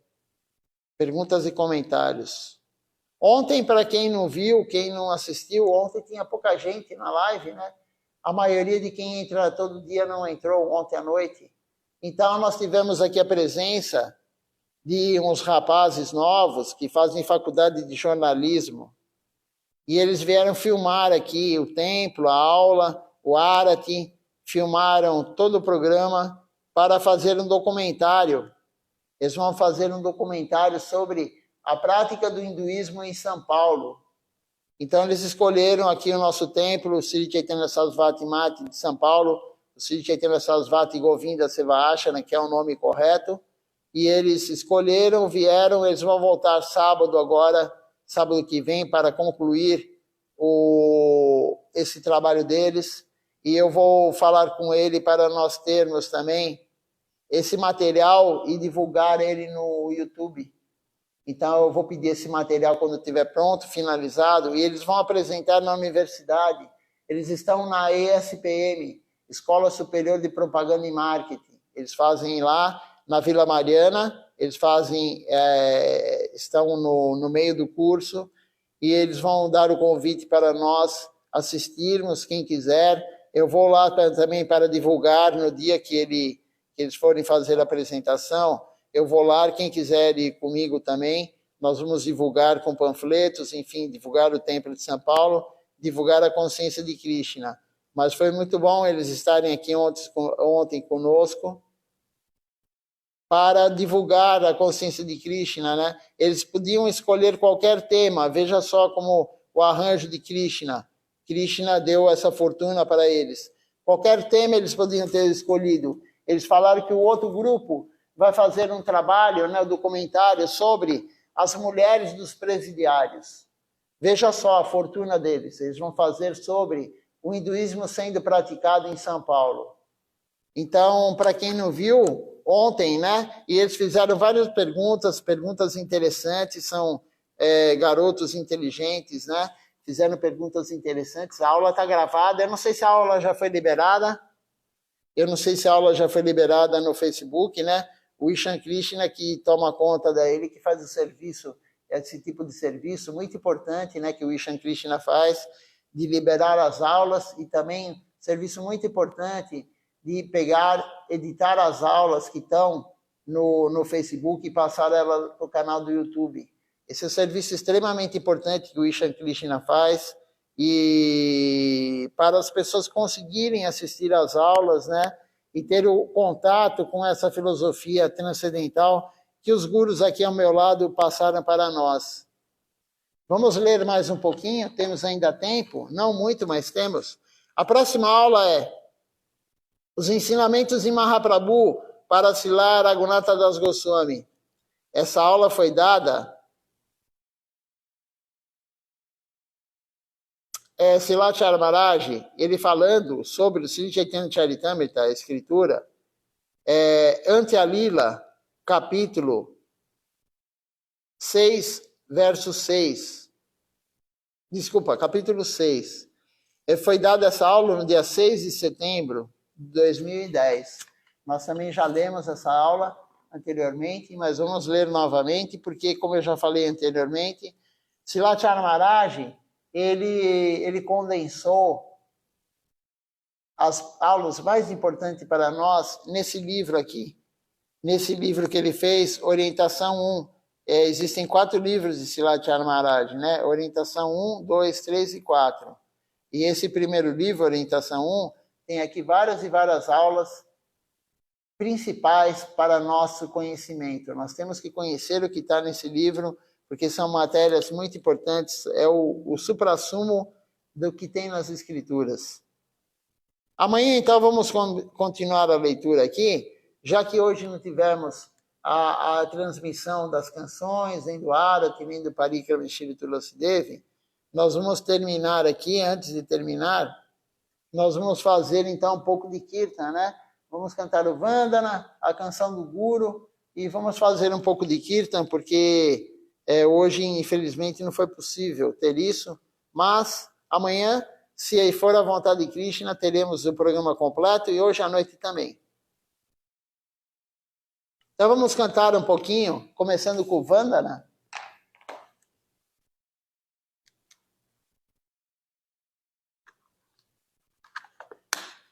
perguntas e comentários. Ontem, para quem não viu, quem não assistiu, ontem tinha pouca gente na live, né? A maioria de quem entra todo dia não entrou ontem à noite. Então, nós tivemos aqui a presença de uns rapazes novos que fazem faculdade de jornalismo. e eles vieram filmar aqui o templo, a aula, o Arati, filmaram todo o programa para fazer um documentário. Eles vão fazer um documentário sobre a prática do hinduísmo em São Paulo. Então, eles escolheram aqui o nosso templo, o Sri Chaitanya Sarasvati Mati de São Paulo, o Sri Chaitanya Sarasvati Govinda Seva Ashrama, que é o nome correto, e eles escolheram, vieram, eles vão voltar sábado agora, sábado que vem, para concluir esse trabalho deles, e eu vou falar com ele para nós termos também esse material e divulgar ele no YouTube. Então, eu vou pedir esse material quando estiver pronto, finalizado, e eles vão apresentar na universidade. Eles estão na ESPM, Escola Superior de Propaganda e Marketing. Eles fazem lá na Vila Mariana, eles fazem, estão no meio do curso, e eles vão dar o convite para nós assistirmos, quem quiser. Eu vou lá também para divulgar no dia que eles forem fazer a apresentação. Eu vou lá, quem quiser ir comigo também, nós vamos divulgar com panfletos, enfim, divulgar o Templo de São Paulo, divulgar a consciência de Krishna. Mas foi muito bom eles estarem aqui ontem conosco para divulgar a consciência de Krishna, né? Eles podiam escolher qualquer tema, veja só como o arranjo de Krishna. Krishna deu essa fortuna para eles. Qualquer tema eles podiam ter escolhido. Eles falaram que o outro grupo vai fazer um trabalho, né, um documentário sobre as mulheres dos presidiários. Veja só a fortuna deles. Eles vão fazer sobre o hinduísmo sendo praticado em São Paulo. Então, para quem não viu, ontem, né, e eles fizeram várias perguntas interessantes, são garotos inteligentes, né, fizeram perguntas interessantes. A aula está gravada, eu não sei se a aula já foi liberada, no Facebook, né? O Ishan Krishna que toma conta dele, que faz o serviço, esse tipo de serviço muito importante, né, que o Ishan Krishna faz, de liberar as aulas, e também serviço muito importante de pegar, editar as aulas que estão no Facebook e passar elas para o canal do YouTube. Esse é um serviço extremamente importante que o Ishan Krishna faz, e para as pessoas conseguirem assistir às aulas, né, e ter o contato com essa filosofia transcendental que os gurus aqui ao meu lado passaram para nós. Vamos ler mais um pouquinho, temos ainda tempo, não muito, mas temos. A próxima aula é os ensinamentos de Mahaprabhu para Srila Raghunatha Das Goswami. Essa aula foi dada Srila Maharaj, ele falando sobre o Sri Chaitanya Charitamrita, a escritura, Ante a Lila, capítulo 6, verso 6. Desculpa, capítulo 6. Foi dada essa aula no dia 6 de setembro de 2010. Nós também já lemos essa aula anteriormente, mas vamos ler novamente, porque, como eu já falei anteriormente, Srila Maharaj, ele condensou as aulas mais importantes para nós nesse livro aqui. Nesse livro que ele fez, Orientação 1. Existem 4 livros de Srila Maharaj, né? Orientação 1, 2, 3 e 4. E esse primeiro livro, Orientação 1, tem aqui várias e várias aulas principais para nosso conhecimento. Nós temos que conhecer o que está nesse livro, porque são matérias muito importantes, é o suprassumo do que tem nas Escrituras. Amanhã, então, vamos continuar a leitura aqui, já que hoje não tivemos a transmissão das canções, nem do Arati, nem do Parikrama Shri Tulasi Devi. Nós vamos terminar aqui, antes de terminar, nós vamos fazer, então, um pouco de Kirtan, né? Vamos cantar o Vandana, a canção do Guru, e vamos fazer um pouco de Kirtan, porque hoje, infelizmente, não foi possível ter isso, mas amanhã, se for a vontade de Krishna, teremos o programa completo, e hoje à noite também. Então vamos cantar um pouquinho, começando com o Vandana.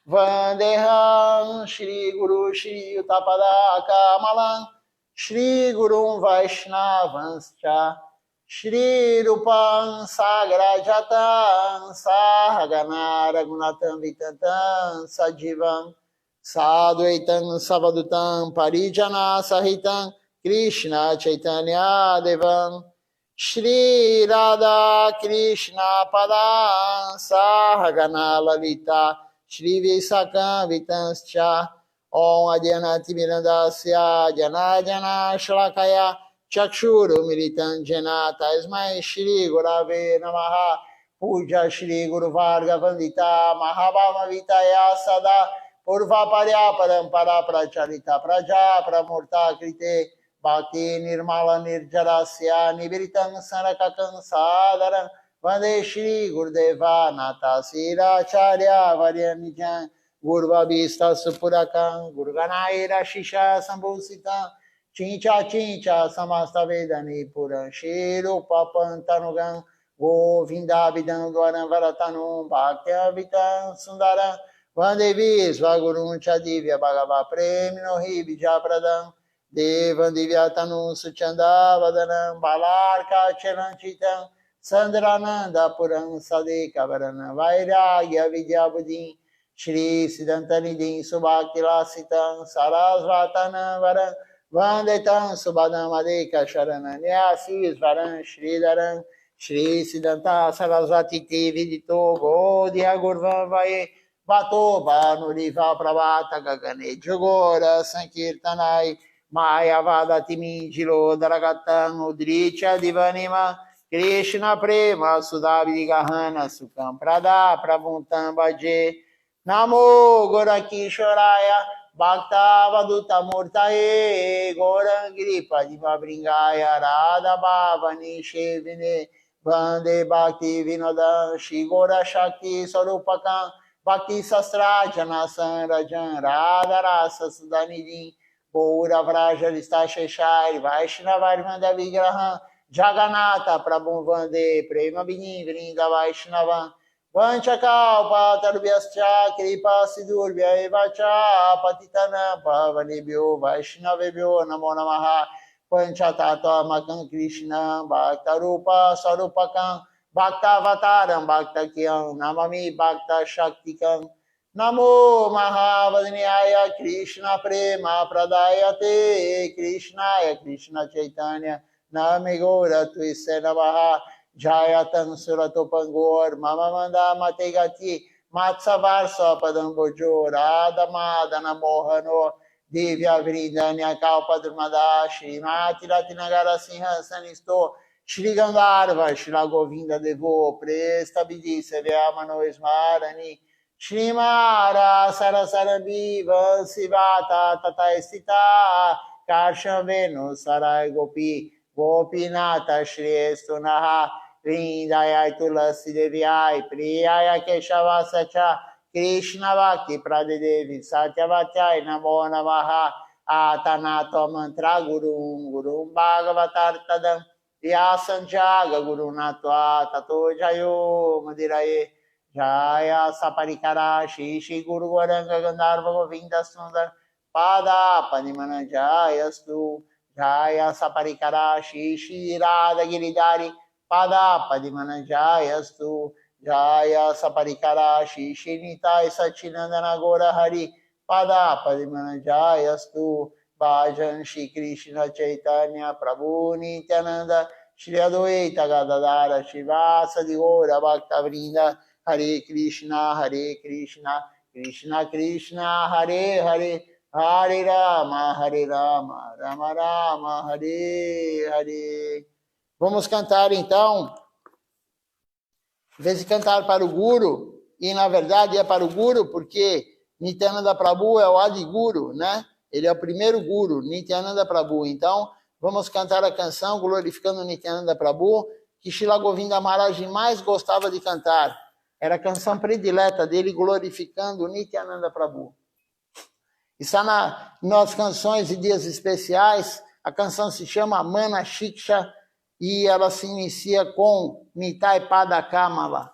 Vandeham Shri Guru Shri Utapada Kamalam Shri Gurum Vaishnavanscha Shri Rupam Sagrajatam Sahagana Raghunatam Vitantam Sajivam Sadvaitam Savadutam Parijana Sahitam Krishna Chaitanya Devam Shri Radha Krishna Padam Sahagana Lalita Shri Visakam Vitanscha Om Adyanati Mirandasya Jana Jana Shlakaya Chakshuru Militanjana Tasmai Shri Gurave Namaha Puja Shri Guru Varga Vandita Mahabhava Vitaya Sada Purva Parya Parampara Pracharita Praja Pramurta Krite Bhakti Nirmala Nirjarasya Nibiritam Sarakakam Sadaram Vande Shri Gurudeva Nata Siracharya Varyanijan Gurva Vista Supurakam Gurganaira Shisha Sambhusitam Chincha Chincha Samasta Vedani Puran Shiro Papantanugam Govinda Vidam Dwaram Varatanum Bhaktya Vitam Sundaram Vandevi Svagurun Chadivya Bhagava Premino Hibija Pradam Devan Divyatanum Suchanda Vadanam Balarka Charanchitam Sandrananda Puram Sadeka Varana Vairagya Vidya Buddhi Shri Siddhantanidhi Subhakti Lasitam Sarasvatana Varam Vandetam Subhadam Adeka Sharana Nyasis Varam Shridaram Shri Siddhanta Sarasvati Te Vidito Godhya Gurva Vaye Vato Vanuriva Pravata Gagane Jogora Sankirtanai Maya Vadatimi Jilo Dragatam Udricha Divanima Krishna Prema Sudabhi Gahana Sukam Prada Prabhuntam Bhaje Namo Gorakishoraya Bhakta Vaduta Murtaye Gorangiri Padima Bringaya Radha Bhavani Shevine Vande Bhakti Vinoda Shri Gora Shakti Sarupakam Bhakti Sastra Janasan Rajan Radha Rasa Sudanidin Gaura Vraja Lista Sheshai Vaishnavar Vanda Vigraham Jagannatha Prabhu Vande Prema Bini Vrinda Vaishnava Vanchakalpa Tarubhyascha Kripa Siddhurvya Evacha Patitana Pavanebhyo Vaishnavebhyo Namo Namaha Panchatattva Makam Krishna Bhakta Rupa Sarupakam Bhakta Avataram Bhakta Kyam Namami Bhakta Shaktikam Namo Mahavadanyaya Krishna Prema Pradayate Krishnaya Krishna Chaitanya Name Gaura Tuise Namaha Jayatan Suratopangor Mama Manda Mategati Matsavarsa Padambojo Radha Madana Mohano Divya Vrindanya Kalpadrumada Shrimati Ratinagara Sinha Sanisto Shri Gandharva Shri Govinda Devo Prestabidi Sevyamano Esmarani Shrimara Sarasarabi Vansivata Tata Estita Karsham Venu Sarai Gopi Gopinata Shri Estunaha Vrindayai Tulasi Devyai Priyaya Keshava Sacha Krishna Bhakti Pradedevi Satyavatyai Namo Namaha Atanato Mantra Gurum Bhagavatartadam Vyasanjaga Guru Natva Tato Jayo Madiraye Jaya Saparikara Shishi Guru Varanga Gandharva Govinda Sundar Pada Panimana Jayastu Jaya Saparikara Shishi Radha Giridhari Pada Padimana Jayastu Jaya Saparikara Shishi Nitai Sachinandana Gora Hari Pada Padimana Jayastu Bhajan Shri Krishna Chaitanya Prabhu Nityananda Shri Advaita Gadadara Shivasadi Gora Bhakta Vrinda Hare Krishna Krishna Krishna Hare Hare Hare Rama Rama Rama Hare Hare. Vamos cantar então. Em vez de cantar para o Guru, e na verdade é para o Guru, porque Nityananda Prabhu é o Adi Guru, né? Ele é o primeiro Guru, Nityananda Prabhu. Então, vamos cantar a canção glorificando Nityananda Prabhu, que Srila Govinda Maharaj mais gostava de cantar. Era a canção predileta dele, glorificando Nityananda Prabhu. Está nas canções de dias especiais. A canção se chama Mana Shiksha e ela se inicia com Nitai Pada Kamala.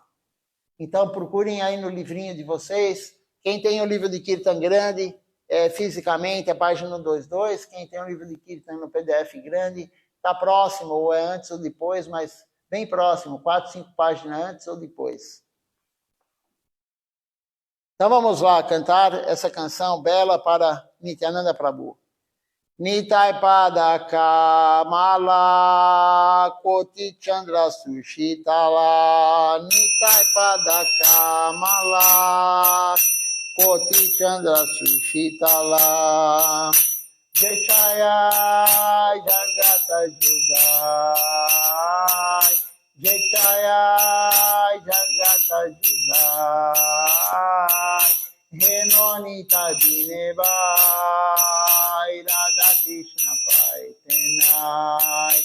Então procurem aí no livrinho de vocês. Quem tem o livro de Kirtan grande, fisicamente, a página 22. Quem tem o livro de Kirtan no PDF grande, está próximo, ou é antes ou depois, mas bem próximo, 4, 5 páginas antes ou depois. Então vamos lá cantar essa canção bela para Nityananda Prabhu. Nitai pada kamala koti chandra sushitala. Nitai pada kamala koti chandra sushitala. Jeshaya Jagata Judai. Jeshaya Jagata Judai. Henonita Dinebai. Radha Krishna Paitenai.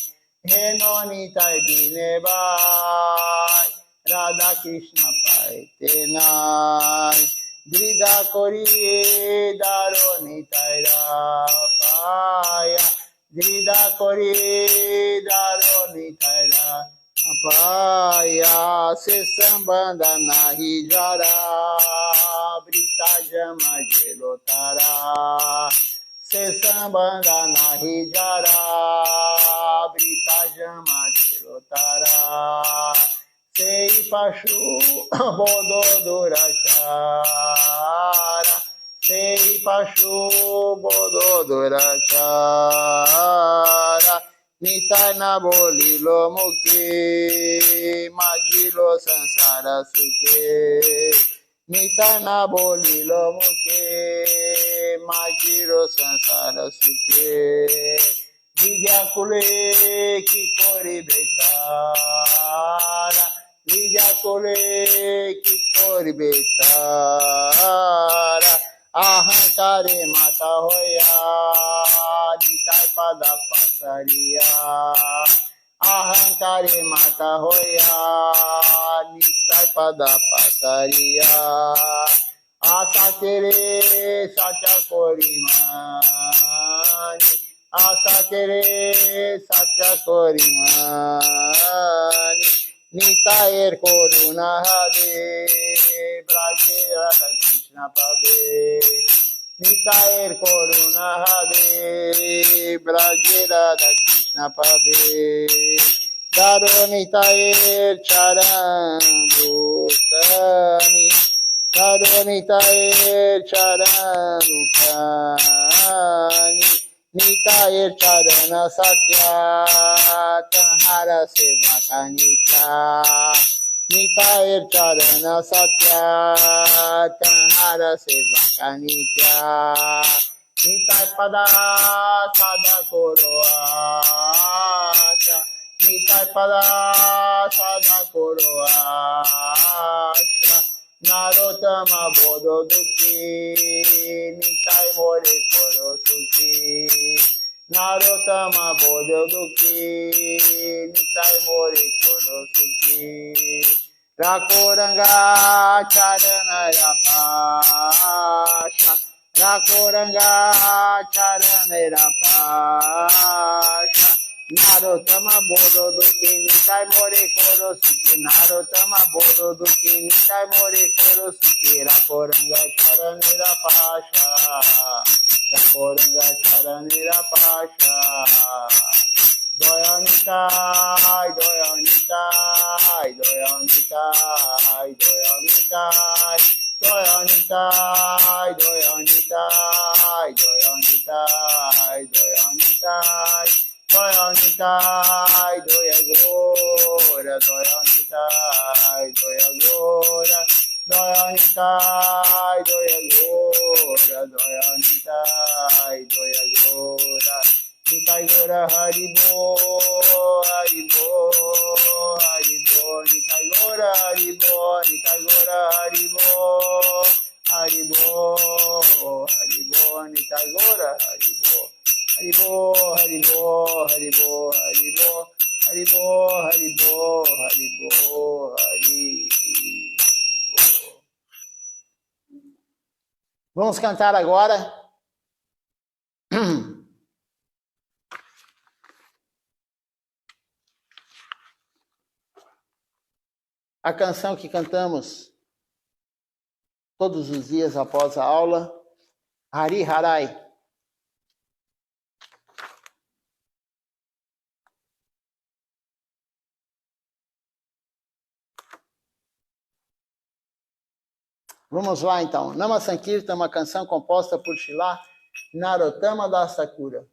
Henonita Dinebai. Radha Krishna Paitenai. Drida Kori Daroni Taira Paya. Drida Kori Daroni Taira Paya. Se sambanda nahi jara. Brita Jama Gelotara. Se sambanda nahi jara. Brita Jama Gelotara. Sei Pachu Bododurachara. Sei Pachu Bododurachara. Nitai na bolilo mukti. Magilo sansara sukhe. Nitai na bolilo mukti. Magilo sansara sukhe. Vidya kule ki kori betara. Vidya kule ki kori betara. Ahankare mata hoya. Nitai pada pasaria. Ahankare mata hoya. Nitai pada pasaria. Asa tere sacha korimani. Asa tere sacha korimani. Nitaer koruna hade. Braje Radha Krishna pade. Nitaer koruna hade. Braje Radha Krishna pade. Daro nitaer charan dukani. Daro nitaer charan dukani. Nitaer charana satya tanhara seva kanika. Nitaer charana satya tanhara seva kanika. Nitai pada sada koroasha. Nitai pada sada koroasha. Narotama bodo duki. Nitai more koro suki. Narotama bodo duki. Nitai more koro suki. Rakoranga charana rapasha. Rakoranga charana rapasha. Narotama bodo duki. Nitai more koro suki. Narotama bodo duki. Nitai more koro suki. Rakoranga charana rapasha. Rakoranga charana rapasha. Doyanitai, doyanitai, doyanitai, doyanitai, doyanitai, doyanitai, doyanitai, doyanitai, doyanitai, doyagora, doyanitai, doyagora, doyanitai, doyagora, doyanitai, doyagora. Nitai Gora Haribo, Haribo, Haribo, Nitai Gora Haribo, Nitai Gora Haribo, Haribo, Haribo, Nitai Gora Haribo, Haribo, Haribo, Haribo, Haribo, Haribo, Haribo, Haribo, Haribo. Vamos cantar agora. A canção que cantamos todos os dias após a aula, Hari Harai. Vamos lá então. Nama Sankirtan é uma canção composta por Srila Narottama Das Thakura.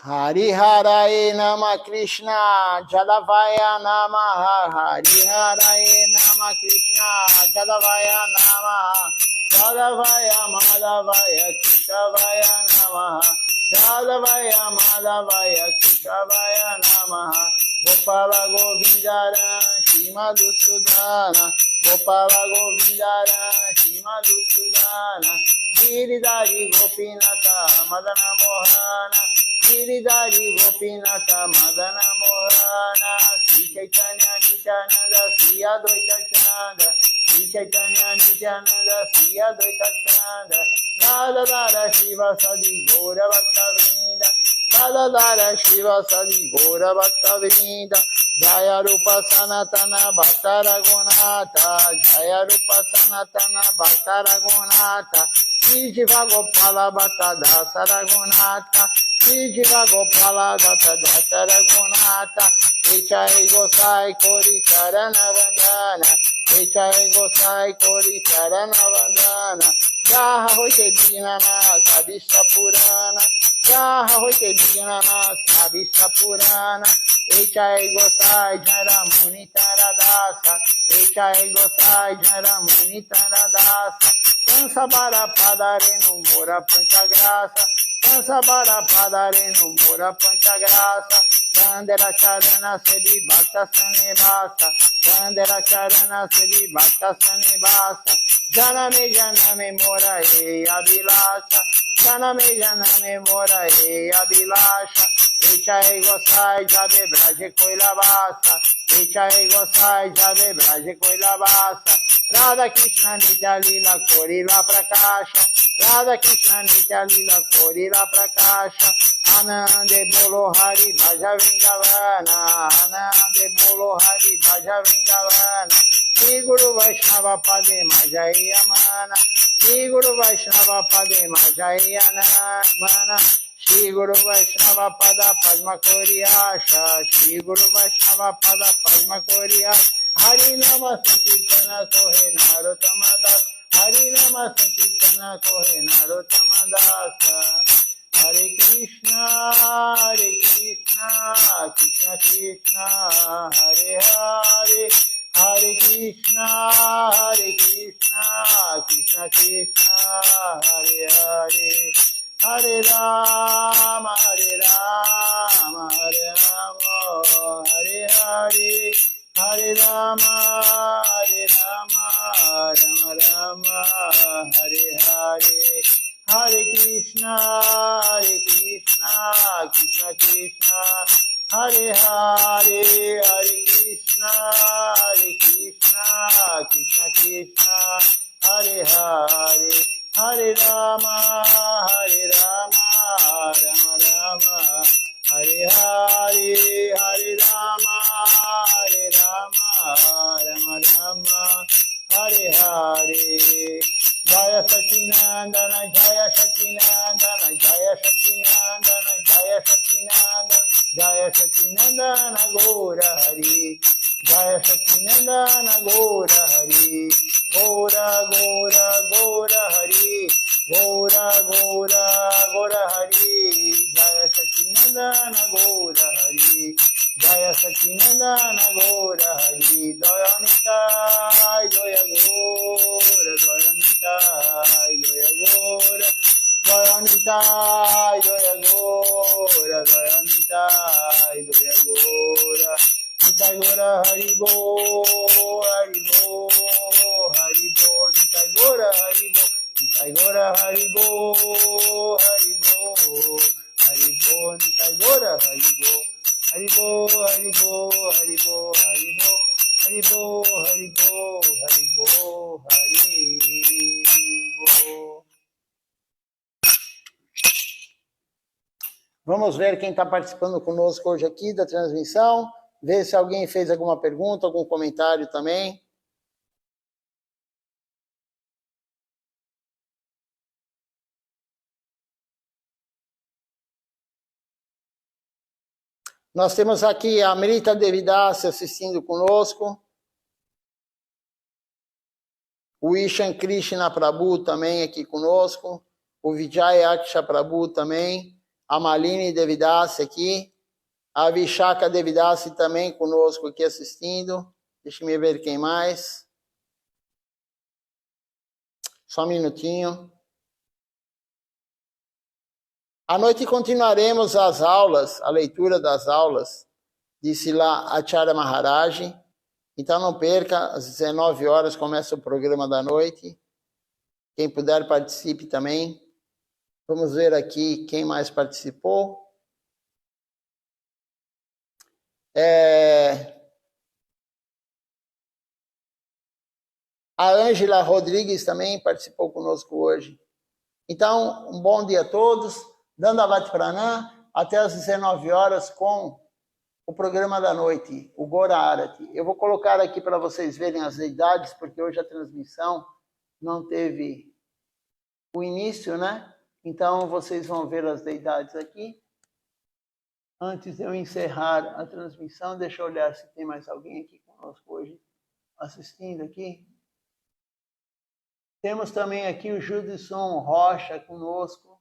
Hari Haraye Nama Krishna Jadavaya Namaha Hari Haraye Nama Krishna Jadavaya Namaha Jadavaya Madhavaya Keshavaya Namaha Jadavaya Madhavaya Keshavaya Namaha Gopala Govindara Shimadusudana Gopala Govindara Shimadusudana Giridhari Gopinata Madana Mohana Giridhari Gopinata Madana Mohana Sri Chaitanya Nityananda Sri Advaita Chanda Sri Chaitanya Nityananda Sri Advaita Chanda Radha Shiva Sadi Gaura Bhakta Vrinda Radha Shiva Sadi Gaura Bhakta Vrinda Jaya Rupa Sanatana Bhakta Raghunatha Jaya Rupa Sanatana Bhakta Raghunatha Shri Jiva Gopala Bhakta Dasa Raghunatha Shri Jiva Gopala Bhakta Dasa Raghunatha Echai Gosai Kori Charana Vandana Echai Gosai Kori Charana Vandana Jaha Hoite Dinana Sabisha Purana Jaha Hoite Dinana Sabisha Purana Echai Gosai Jara Muni Taradasa Echai Gosai Jara Muni Taradasa Cansa Bara Padareno Mora Panchagrasa Cansa Bara Padareno Mora Panchagrasa Chandera Charana Sedi Bhakta Sanivasa Chandera Charana Sedi Bhakta Sanivasa Janame Mora E Abhilasha Janame Mora E Abhilasha Echai Gosai Jave Braje Koilavasa Echai Gosai Jave Braje Koilavasa Radha Krishna Nitya Lila Korila Prakasha Radha Krishna Nitya Lila Korila Prakasha Anande Bolo Hari Bhaja Vrindavana Anande Bolo Hari Bhaja Vrindavana Shri Guru Vaishnava Pade Majaya Mana Shri Guru Vaishnava Pade Majaya Mana Shri Guru Vaishnava Pada Padma Koriyasha Shri Guru Vaishnava Pada Padma Koriyasha Hari Nama Sankirtana Kohe Narottama Das Hari Nama Sankirtana Kohe Narottama Das Hare Krishna Krishna Krishna Hare Hare Hare Krishna Krishna Krishna Hare Hare Hare Rama Hare Rama Hare Rama Hare Hare Hare Rama Rama Rama Hare Hare Hare Krishna Krishna Krishna Hare Hare Hare Krishna Krishna Krishna Hare Hare Hare Rama Rama Rama Hare Hare Hare Rama Rama Rama Hare Hare Jaya Sachinandana Jaya Sachinandana Jaya Sachinandana Jaya Sachinandana Jaya Sachinandana Gaura Hari Jaya Sachinandana Gaura Hari Gaura Gaura Gaura Hari Gaura Gaura Gaura Hari Jaya Sachinandana Gaura Hari Jaya Sachinandana Gaura Hari Jaya Nitai Jaya Gaura Jaya Nitai Jaya Gaura Jaya Nitai Jaya Gaura Jaya Nitai Jaya Gaura Nitai Gaura Hari Bo Hari Bo Hari Bo Nitai Gaura Hari Bo Nitai Gaura Hari Bo Hari Bo Hari Bo Nitai Gaura Hari Bo Haribo, Haribo, Haribo, Haribo, Haribo, Haribo, Haribo, Haribo. Vamos ver quem está participando conosco hoje aqui da transmissão. Ver se alguém fez alguma pergunta, algum comentário também. Nós temos aqui a Amrita Devidasi assistindo conosco. O Ishan Krishna Prabhu também aqui conosco. O Vijay Aksha Prabhu também. A Malini Devidasi aqui. A Vishaka Devidasi também conosco aqui assistindo. Deixa eu ver quem mais. Só um minutinho. À noite continuaremos as aulas, a leitura das aulas de Srila Acharya Maharaj. Então não perca, às 19 horas começa o programa da noite. Quem puder participe também. Vamos ver aqui quem mais participou. A Ângela Rodrigues também participou conosco hoje. Então, um bom dia a todos. Dandavat Pranam, até às 19 horas com o programa da noite, o Gora Arati. Eu vou colocar aqui para vocês verem as deidades, porque hoje a transmissão não teve o início, né? Então, vocês vão ver as deidades aqui. Antes de eu encerrar a transmissão, deixa eu olhar se tem mais alguém aqui conosco hoje assistindo aqui. Temos também aqui o Judson Rocha conosco.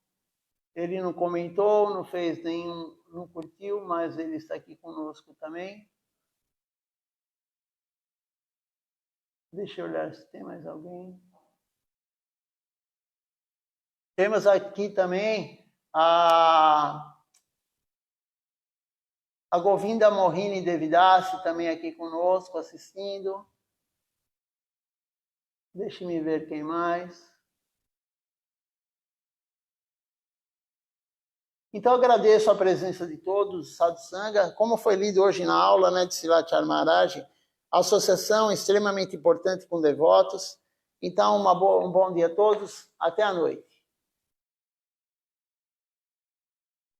Ele não comentou, não fez nenhum, não curtiu, mas ele está aqui conosco também. Deixa eu olhar se tem mais alguém. Temos aqui também a Govinda Mohini Devidasi também aqui conosco assistindo. Deixe-me ver quem mais. Então, agradeço a presença de todos, Sadhu Sangha. Como foi lido hoje na aula, né, de Srila Acharya Maharaj, a associação é extremamente importante com devotos. Então, um bom dia a todos. Até a noite.